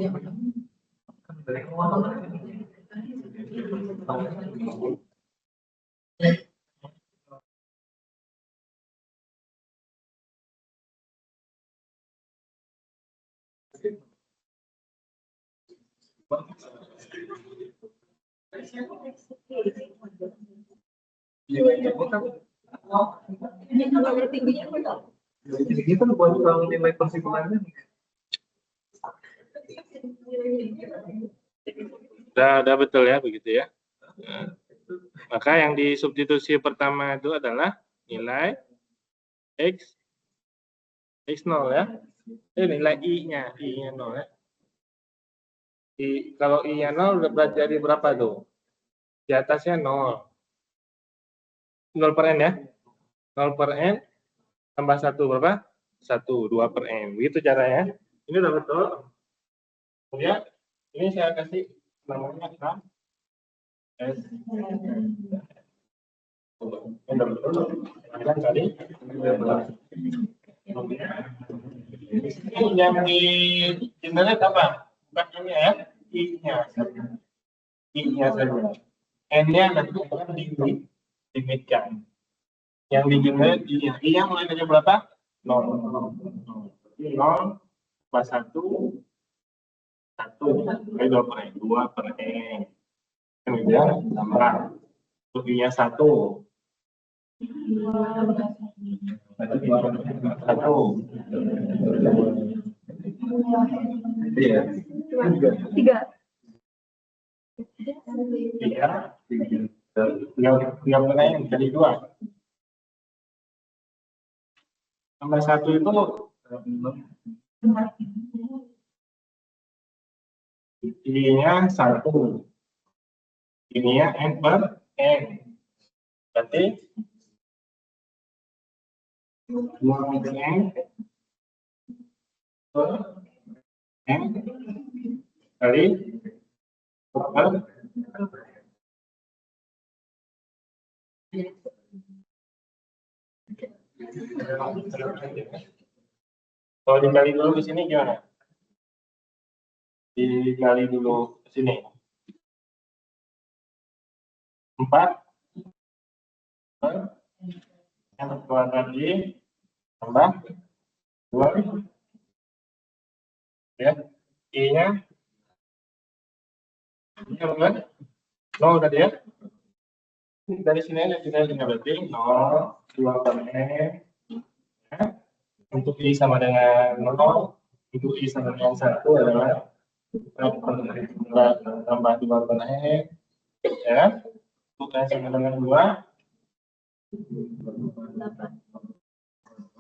Ini kan buat nilai persikulannya. Udah betul ya begitu ya. Nah, maka yang disubstitusi pertama itu adalah nilai X0 ya. Nilai I-nya 0 ya. Kalau I-nya 0 udah jadi berapa tuh? Di atasnya 0. 0 per N ya. 0 per N tambah 1 berapa? 1, 2 per N. Begitu caranya. Ini udah betul. Kemudian ini saya kasih namanya S. Udah betul. Yang tadi. Ini yang di internet apa? Bukan ini ya. I-nya. I-nya saja. N-nya nanti akan dilimitkan. Yang di generate I-nya. I-nya mulai dari berapa? 0. 0 tambah 1, 1. Kali 2 per N. 2 per N. Kemudian tambah. I-nya 1. 1. Iya. 3. 3 per N kali 2. Tambah 1 itu I-nya 1. Ini-nya N per N. Berarti 2 per N per N kali 2 per kalau dikali dulu ke sini gimana? Dikali dulu ke sini. 4 per N kuadrat I tambah 2. Ya, I-nya berapa? 0 tadi ya. Dari sini aja kita berarti 0, 2 per N. Ya. Untuk I sama dengan 0, untuk I sama dengan 1 adalah tambah 2 per N. Ya. Untuk N sama dengan 2,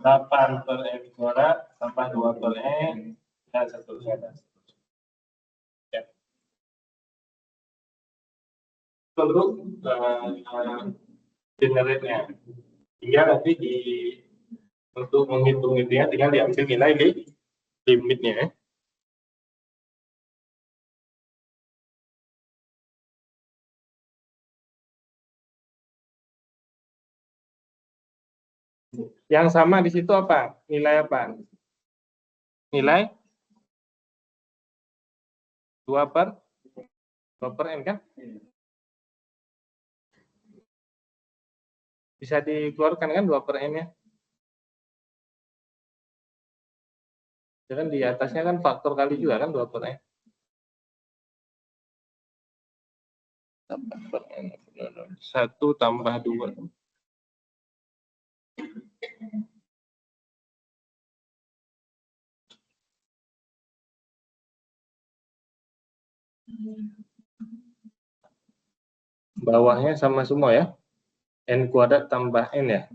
8 per N kuadrat tambah 2 per N dan seterusnya. Ya. Untuk generate-nya. Tinggal nanti untuk menghitung itu ya, tinggal diambil nilai di limitnya ya. Yang sama di situ apa? Nilai apa? Nilai 2 per N kan? Bisa dikeluarkan kan 2 per N-nya? Jadi di atasnya kan faktor kali juga kan 2 per N. 1 tambah 2. Bawahnya sama semua ya. N kuadrat tambah N ya.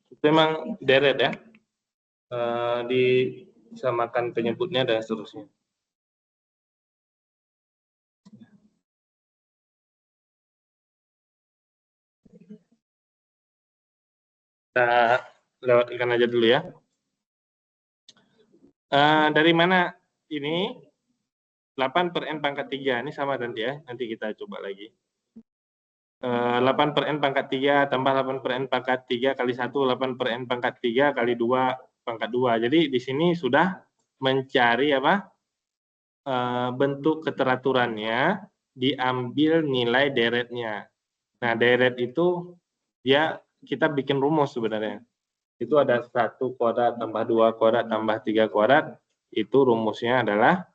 Itu memang deret ya. Disamakan penyebutnya dan seterusnya. Kita lewatkan aja dulu ya. Dari mana ini? 8 per N pangkat 3. Ini sama nanti ya. Nanti kita coba lagi. 8 per N pangkat 3 tambah 8 per N pangkat 3 kali 1. 8 per N pangkat 3 kali 2 pangkat 2. Jadi di sini sudah mencari apa? Bentuk keteraturannya, diambil nilai deretnya. Nah, deret itu ya kita bikin rumus sebenarnya. Itu ada 1 kuadrat tambah 2 kuadrat tambah 3 kuadrat. Itu rumusnya adalah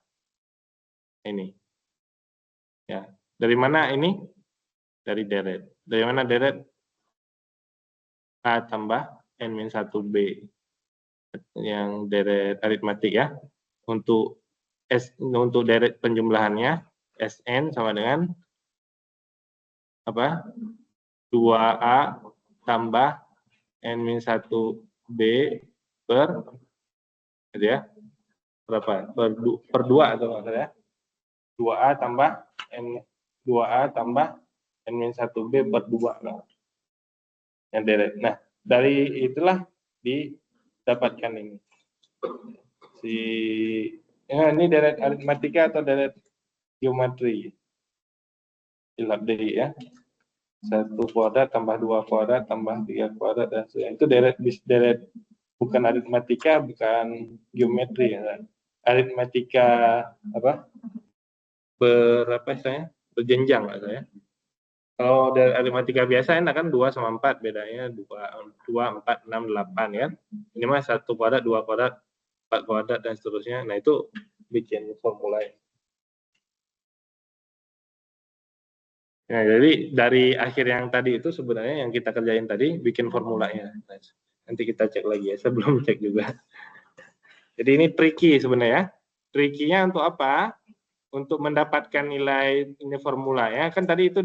ini. Ya, dari mana ini? Dari deret. Dari mana deret? A tambah N-1B. Yang deret aritmatik ya. Untuk deret penjumlahannya Sn sama dengan apa? 2A tambah N-1B per gitu ya. Berapa? Per 2 atau enggak ya? 2A tambah N-1B per 2 lah. Yang deret. Nah, dari itulah didapatkan ini. Ini deret aritmatika atau deret geometri. Silap deh ya. 1 kuadrat tambah 2 kuadrat tambah 3 kuadrat dan sebagainya. Itu deret bukan aritmatika, bukan geometri ya. Aritmatika apa? Berapa istilahnya? Berjenjang lah saya. Kalau dari aritmatika biasa enak kan 2 sama 4 bedanya 2, 4, 6, 8 ya. Ini mah 1 kuadrat, 2 kuadrat, 4 kuadrat dan seterusnya. Nah itu bikin formula. Nah, jadi dari akhir yang tadi itu sebenarnya yang kita kerjain tadi bikin formulanya. Nanti kita cek lagi ya, sebelum cek juga. Jadi ini tricky sebenarnya. Tricky-nya untuk apa? Untuk mendapatkan nilai ini formulanya kan tadi itu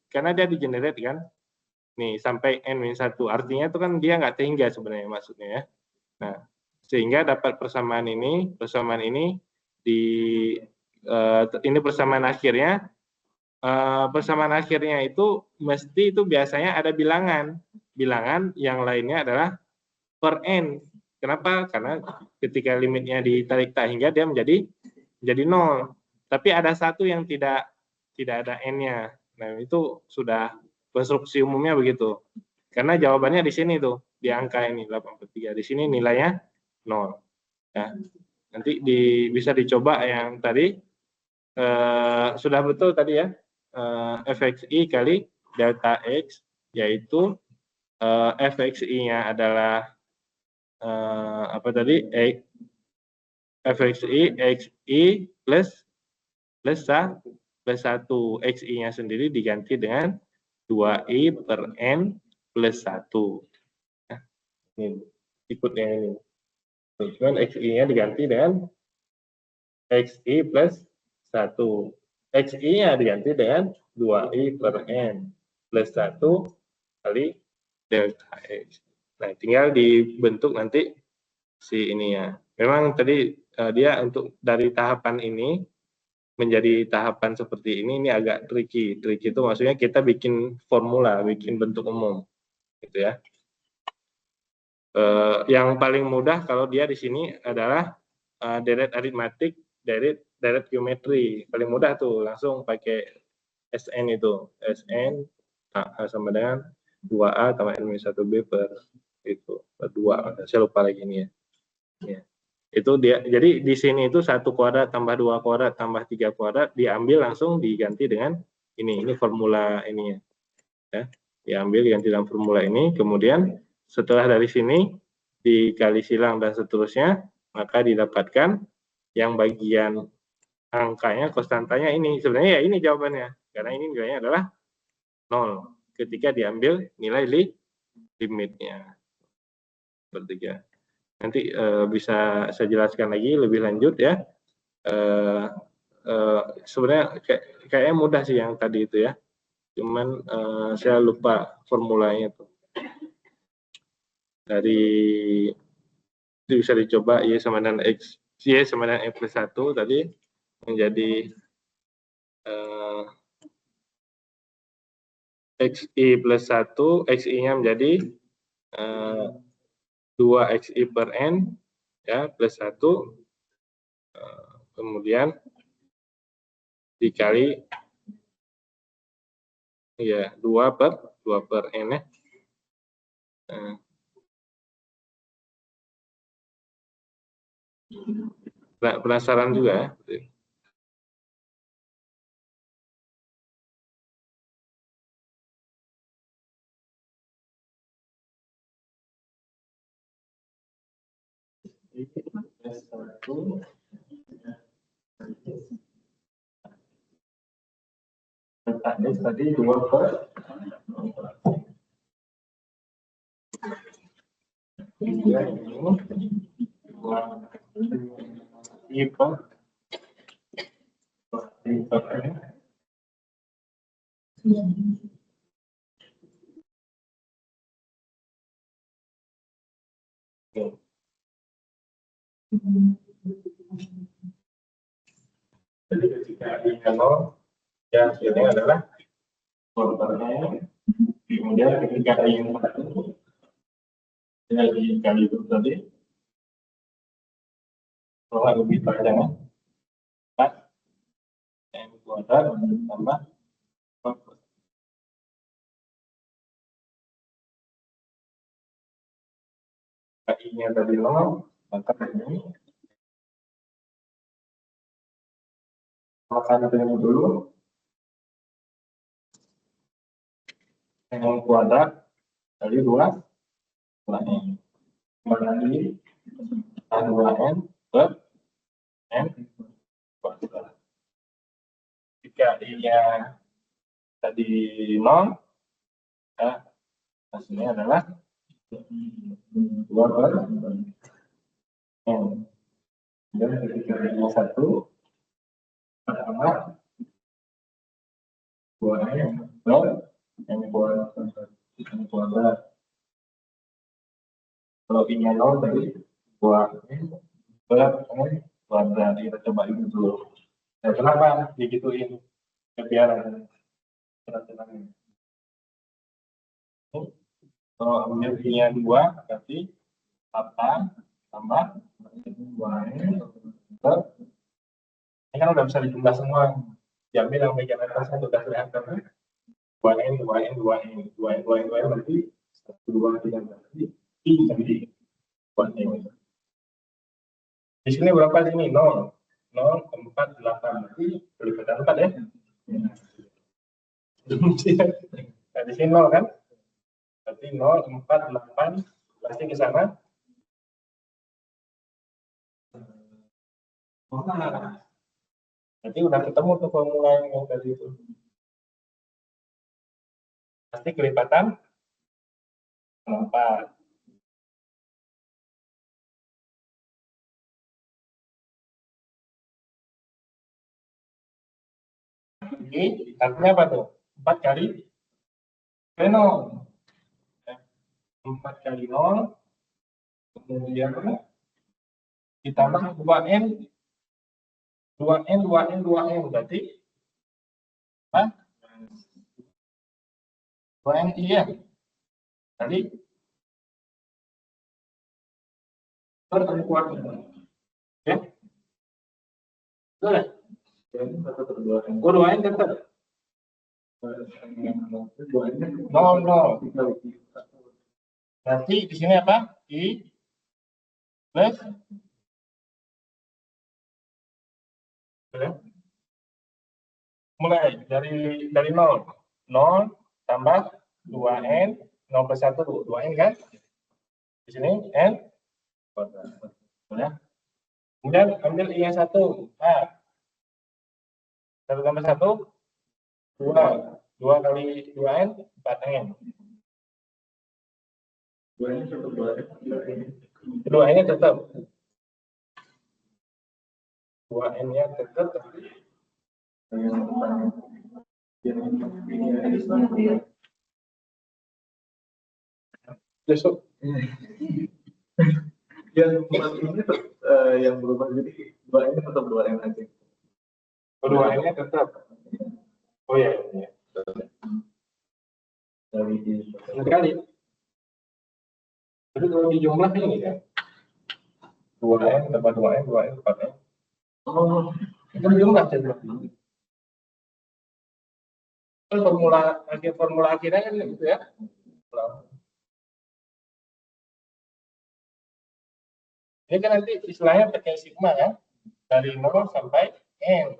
karena dia di generate kan. Nih sampai n-1. Artinya itu kan dia nggak terhingga sebenarnya maksudnya ya. Nah, sehingga dapat persamaan ini ini persamaan akhirnya itu mesti itu biasanya ada bilangan yang lainnya adalah per n. Kenapa? Karena ketika limitnya ditarik tak hingga dia menjadi 0. Tapi ada satu yang tidak ada n-nya. Nah, itu sudah konstruksi umumnya begitu. Karena jawabannya di sini tuh, di angka ini 8/3. Di sini nilainya 0. Ya. Nanti bisa dicoba yang tadi sudah betul tadi ya. Fxi kali delta x, yaitu Fxi-nya adalah apa tadi? Fxi xi plus 1. Xi-nya sendiri diganti dengan 2i per n plus 1. Nah, ini ikutnya ini. Cuman xi-nya diganti dengan xi plus 1. Xi-nya diganti dengan 2i per n plus 1 kali delta x. Nah, tinggal dibentuk nanti si ini ya. Memang tadi dia untuk dari tahapan ini menjadi tahapan seperti ini agak tricky. Tricky itu maksudnya kita bikin formula, bikin bentuk umum, gitu ya. Yang paling mudah kalau dia di sini adalah deret aritmatik, deret geometri. Paling mudah tuh langsung pakai SN itu. SN sama dengan 2A tambah N-1B per itu. Per 2. Saya lupa lagi ini ya. Ya. Itu dia. Jadi di sini itu 1 kuadrat tambah 2 kuadrat tambah 3 kuadrat diambil langsung diganti dengan ini. Ini formula ini ya. Diambil diganti dalam formula ini. Kemudian setelah dari sini dikali silang dan seterusnya, maka didapatkan yang bagian angkanya, konstantanya ini. Sebenarnya ya ini jawabannya. Karena ini nilainya adalah 0 ketika diambil nilai limitnya. Bertiga. Nanti bisa saya jelaskan lagi lebih lanjut ya. Sebenarnya kayaknya mudah sih yang tadi itu ya. Cuman saya lupa formulanya tuh. Dari itu bisa dicoba y sama dengan x, y sama dengan x plus 1 tadi menjadi xi plus 1, xi-nya menjadi 2xi per n ya plus 1 kemudian dikali ya 2 per n ya. Nah, penasaran juga ya. Tadi 2 per jadi ketika I-nya 0 ya hasilnya adalah korbannya. Kemudian ketika I-nya 1 ya dikali itu tadi kalau lebih panjang 4 n kuadrat tambah I-nya tadi 0 maka ini makan dulu N kuadrat kali 2N. Berarti A2N per N kuadrat. Jika I-nya tadi 0, hasilnya adalah 2 per N. Dan ketika I-nya 1, tambah 2N per N kuadrat. Kalau I-nya 0 tadi 2N per N kuadrat. Kita coba itu dulu. Nah, kenapa digituin? Biar tenang. Kalau ambil I-nya 2, berarti 8 tambah 2N per, ini kan udah bisa dijumlah semua. Diambil yang bagian atas satu udah kelihatan. 2N berarti 1, 2, 3 berarti I jadi 2N. Di sini berapa sini? 0, 0, 4, 8 berarti kelipatan 4 ya. Nah, di sini 0 kan? Berarti 0, 4, 8 pasti ke sana. Berarti udah ketemu tuh formula yang tadi itu. Pasti kelipatan 4. Jadi artinya apa tuh? 4 kali 0. 4 kali 0. Kemudian ditambah 2N. 2N berarti apa? 2N iya. Tadi kuat. Ya. Betul ya? Oh, 2N tetap. 0. Berarti di sini apa? I plus mulai dari 0 tambah 2N 0 plus 1 2N kan? Di sini N. Ya. Kemudian ambil I yang 1. Nah, 1 tambah 1 2. 2 kali 2N 4N. 2N tetap 2N-nya tetap. 2N-nya tetap. Besok. Yang berubah jadi 2N tetap 2N aja. 2N-nya tetap. Oh iya. Sekali. Jadi kalau di jumlah ini kan 2N tambah 2N 4N. Oh, itu jumlah jadi. Kan formula akhirnya kan gitu ya. Ini kan nanti istilahnya pakai sigma ya. Dari 0 sampai N.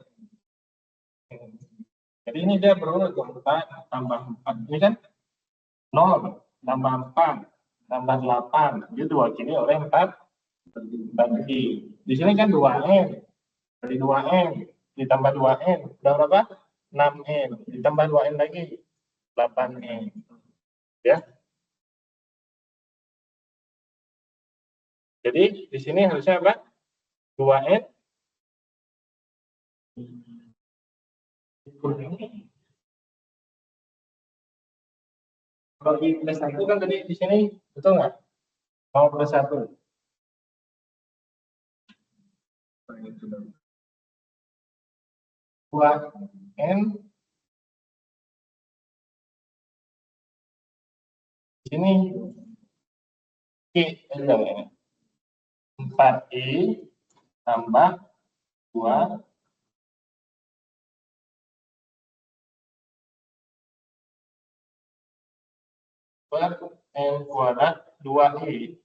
Jadi ini dia berurut 4 tambah 4. Ini kan 0 tambah 4 tambah 8. Dia diwakili oleh 4 bagi. Di sini kan 2N. Dari 2N ditambah 2N. Udah berapa? 6N. Ditambah 2N lagi. 8N. Ya. Jadi di sini harusnya apa? 2N bagi plus 1 kan tadi di sini betul nggak? 0 plus 1. N di sini I 4I tambah 2 per N kuadrat 2I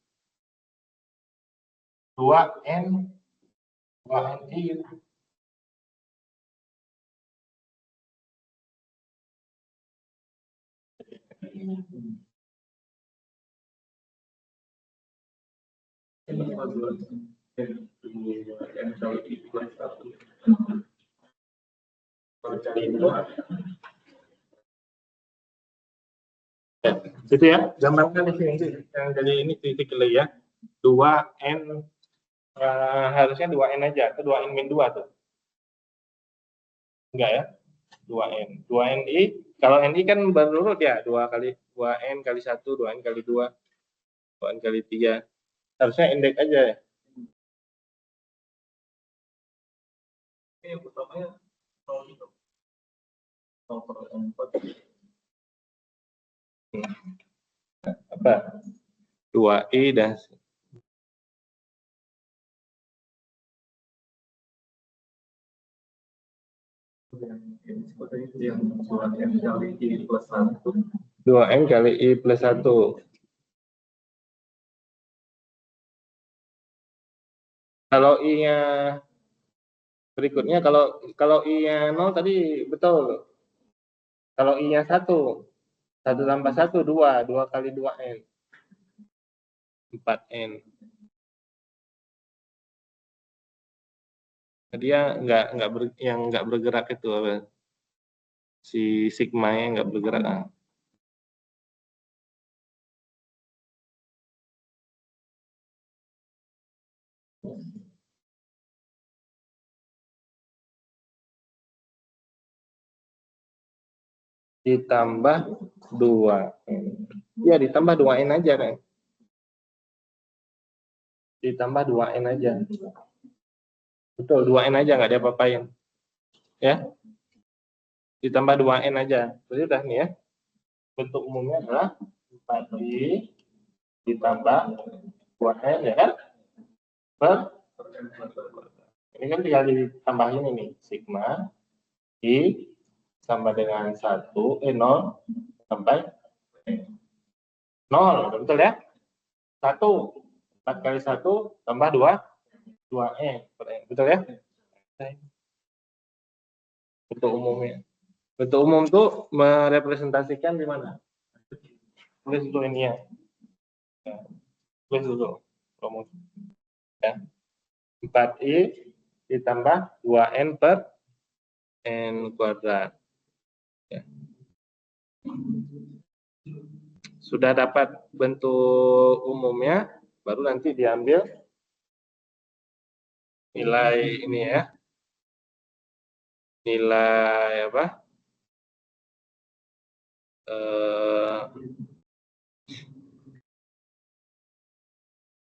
2N 2NI. Itu ya, gambarkan di sini yang jadi ini titik ya. 2N harusnya 2N aja, atau 2N min 2 tuh. Enggak ya? 2N. 2NI, kalau NI kan berurut ya, 2N kali 1, 2N kali 2, 2N kali 3. Harusnya indeks aja ya. Yang pertamanya 0 itu. 0/4. Apa? 2I dan yang 2N kali I plus 1. 2N kali I plus 1. Kalau I-nya berikutnya, kalau I-nya 0 tadi betul. Kalau I-nya 1 tambah 1, 2. 2 kali 2N. 4N. Dia yang nggak bergerak itu apa? Si sigma-nya nggak bergerak. Ditambah 2N. Ya, ditambah 2N aja kan. Ditambah 2N aja. Betul, 2N aja, nggak diapa-apain. Ya. Ditambah 2N aja. Berarti udah nih ya. Bentuk umumnya adalah 4I ditambah 2N ya kan? Ini kan tinggal ditambahin ini. Sigma I sama dengan 0 sampai 0. Betul ya? 1. 4 kali 1 tambah 2N. Betul ya? Bentuk umumnya. Bentuk umum tuh merepresentasikan di mana? Tulis dulu ini ya. Tulis dulu. Ya. 4I ditambah 2N per N kuadrat. Ya. Sudah dapat bentuk umumnya, baru nanti diambil nilai ini ya. Nilai apa?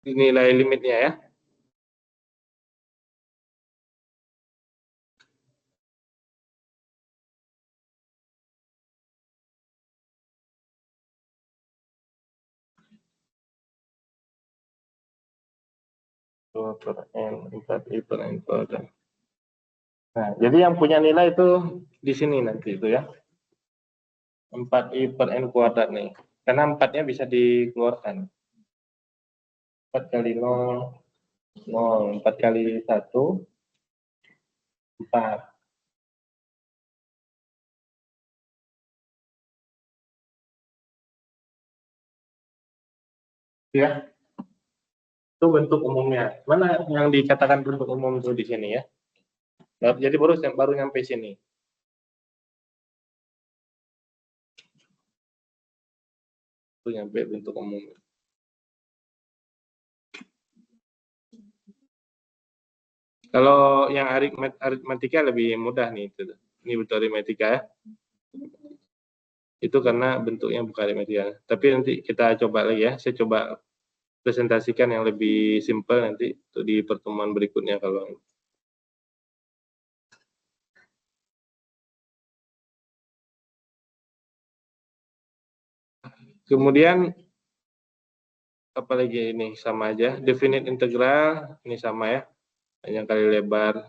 Nilai limitnya ya. Per N, 4I per N kuadrat. Nah, jadi yang punya nilai itu di sini nanti itu ya. 4I per N kuadrat nih. Karena 4-nya bisa dikeluarkan. 4 kali 0, 0. 4 kali 1, 4. Ya. Itu bentuk umumnya. Mana yang dikatakan bentuk umum itu di sini ya? Jadi baru nyampe sini. Itu nyampe bentuk umum. Kalau yang aritmatika lebih mudah nih itu. Ini bentuk aritmatika ya. Itu karena bentuknya bukan aritmatika. Tapi nanti kita coba lagi ya. Saya coba presentasikan yang lebih simpel nanti untuk di pertemuan berikutnya kalau kemudian apalagi ini sama aja, definite integral ini sama ya, panjang kali lebar.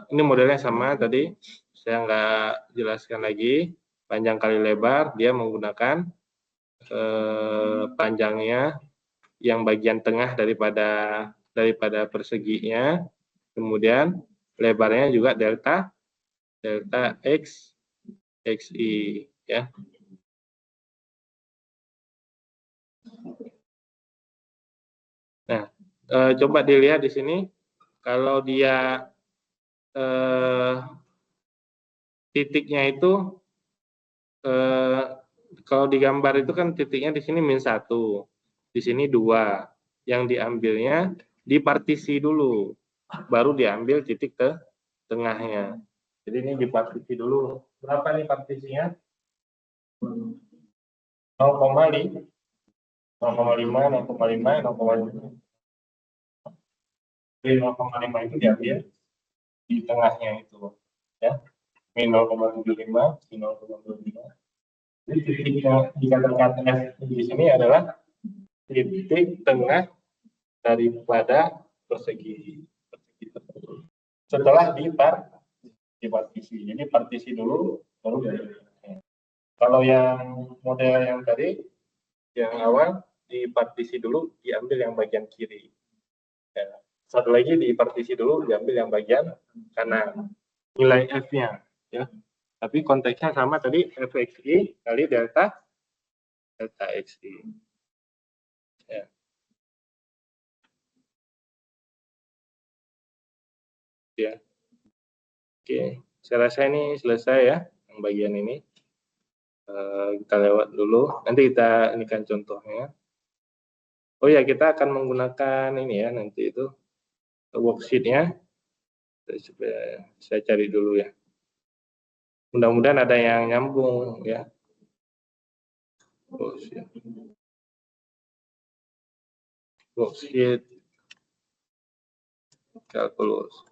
Ini modelnya sama tadi, saya nggak jelaskan lagi. Panjang kali lebar dia menggunakan panjangnya yang bagian tengah daripada perseginya, kemudian lebarnya juga delta x xi ya. coba dilihat di sini, kalau dia titiknya itu kalau di gambar itu kan titiknya di sini -1, di sini 2. Yang diambilnya di partisi dulu, baru diambil titik ke tengahnya. Jadi ini di partisi dulu. Berapa nih partisinya? 0,5, 0,5, 0,5. Jadi 0,5 itu diambil di tengahnya itu, ya. Min 0,75, min 0,25. Jadi titik yang dikatakan F di sini adalah titik tengah daripada persegi tersebut. Setelah dipartisi. Jadi partisi dulu, baru dari. Kalau yang model yang tadi, yang awal dipartisi dulu, diambil yang bagian kiri. Ya. Satu lagi dipartisi dulu, diambil yang bagian kanan. Nilai F-nya, ya. Tapi konteksnya sama tadi, Fxi kali delta xi. Ya. Ya. Oke, saya rasa ini selesai ya, yang bagian ini. Kita lewat dulu, nanti kita ini kan contohnya. Oh ya, kita akan menggunakan ini ya, nanti itu worksheet-nya. Saya cari dulu ya. Mudah-mudahan ada yang nyambung ya. Worksheet kalkulus.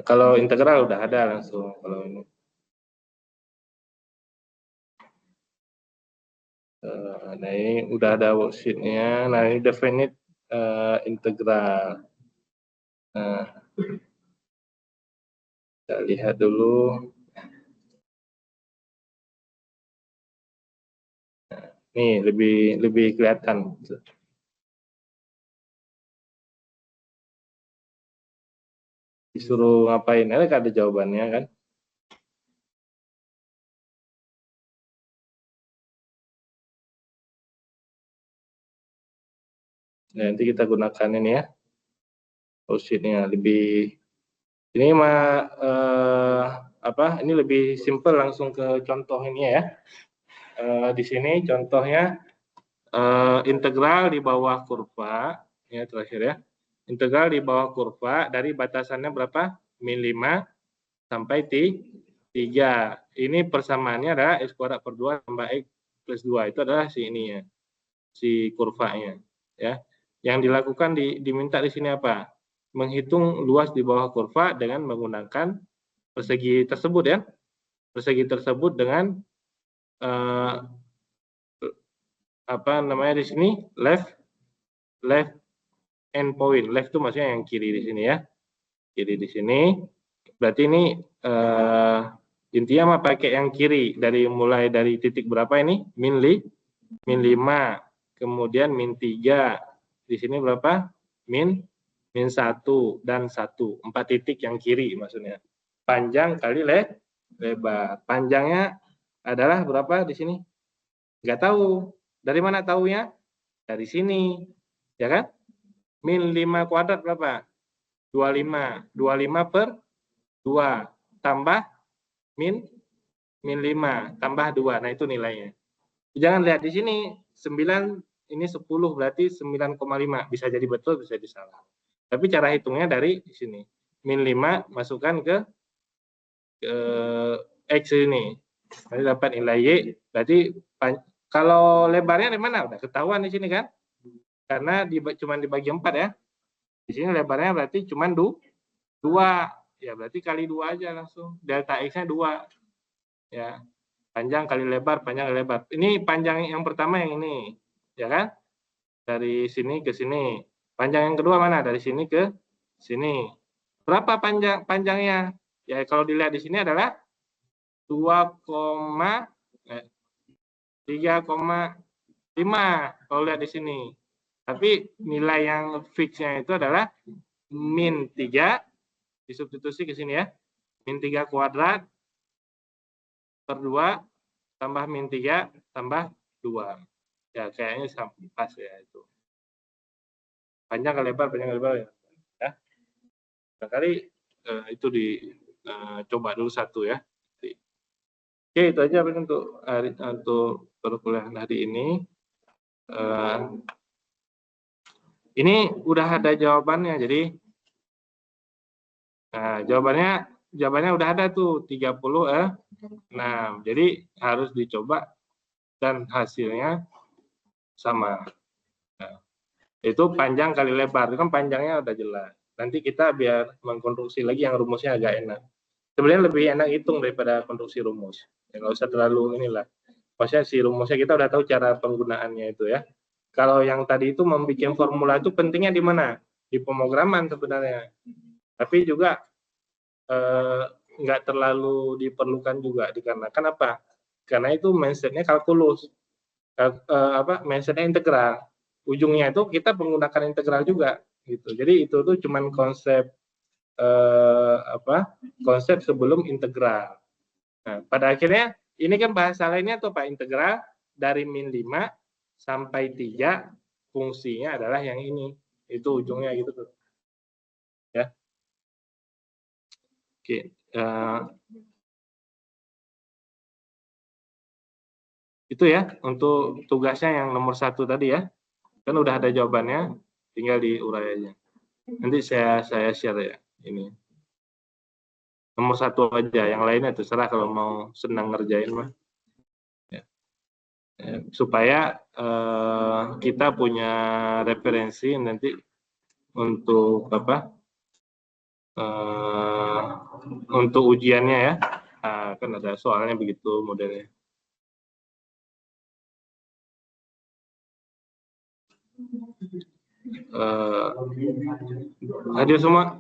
Kalau integral udah ada langsung kalau ini. Nah ini udah ada worksheet-nya. Nah ini definite integral. Nah, kita lihat dulu. Nah, nih lebih kelihatan. Disuruh ngapain? Ada jawabannya kan? Nah, nanti kita gunakan ini ya. Worksheet-nya lebih ini ini lebih simple, langsung ke contoh ini ya. Di sini contohnya integral di bawah kurva ya, terakhir ya. Integral di bawah kurva dari batasannya berapa? Min 5 sampai 3. Ini persamaannya adalah x kuadrat per 2 tambah x plus 2. Itu adalah si ini ya. Si kurvanya ya. Yang dilakukan diminta di sini apa? Menghitung luas di bawah kurva dengan menggunakan persegi tersebut ya. Persegi tersebut dengan apa namanya di sini left endpoint. Left itu maksudnya yang kiri di sini ya. Kiri di sini. Berarti ini intinya mah pakai yang kiri mulai dari titik berapa ini? Min 5, kemudian min 3. Di sini berapa? Min 1 dan 1. 4 titik yang kiri maksudnya. Panjang kali lebar. Panjangnya adalah berapa di sini? Nggak tahu. Dari mana tahunya? Dari sini. Ya kan? Min 5 kuadrat berapa? 25. 25 per 2 tambah min 5 tambah 2. Nah, itu nilainya. Jangan lihat di sini 9 ini 10 berarti 9,5. Bisa jadi betul, bisa jadi salah. Tapi cara hitungnya dari di sini. Min 5 masukkan ke X ini. Nanti dapat nilai Y. Berarti kalau lebarnya di mana? Udah ketahuan di sini kan? Karena cuma dibagi 4 ya. Di sini lebarnya berarti cuma 2. Ya berarti kali 2 aja langsung. Delta X-nya 2. Ya. Panjang kali lebar, panjang kali lebar. Ini panjang yang pertama yang ini. Ya kan? Dari sini ke sini. Panjang yang kedua mana? Dari sini ke sini. Berapa panjangnya? Ya kalau dilihat di sini adalah 3,5 kalau lihat di sini. Tapi nilai yang fix-nya itu adalah min 3 disubstitusi ke sini ya. Min 3 kuadrat per 2 tambah min 3 tambah 2. Ya kayaknya sampai pas ya itu. Panjang ke lebar ya. Barangkali itu dicoba dulu satu ya. Oke, itu aja untuk perkuliahan hari ini. Ini udah ada jawabannya, jadi jawabannya udah ada tuh 30 jadi harus dicoba dan hasilnya sama. Nah, itu panjang kali lebar, itu kan panjangnya udah jelas. Nanti kita biar mengkonstruksi lagi yang rumusnya agak enak. Sebenarnya lebih enak hitung daripada konstruksi rumus. Ya, nggak usah terlalu inilah. Maksudnya si rumusnya kita udah tahu cara penggunaannya itu ya. Kalau yang tadi itu membuat formula itu pentingnya di mana? Di pemrograman sebenarnya. Tapi juga nggak terlalu diperlukan juga dikarenakan apa? Karena itu mindsetnya kalkulus, mindsetnya integral. Ujungnya itu kita menggunakan integral juga, gitu. Jadi itu tuh cuman konsep konsep sebelum integral. Nah, pada akhirnya ini kan bahasa lainnya tuh Pak, integral dari min 5 sampai 3 fungsinya adalah yang ini. Itu ujungnya gitu tuh. Ya. Oke. Itu ya untuk tugasnya yang nomor 1 tadi ya. Kan udah ada jawabannya, tinggal diurai aja. Nanti saya share ya ini. Nomor 1 aja, yang lainnya terserah kalau mau senang ngerjain mah. Ya. Supaya kita punya referensi nanti untuk untuk ujiannya ya. Kan ada soalnya begitu modelnya. Hadir semua.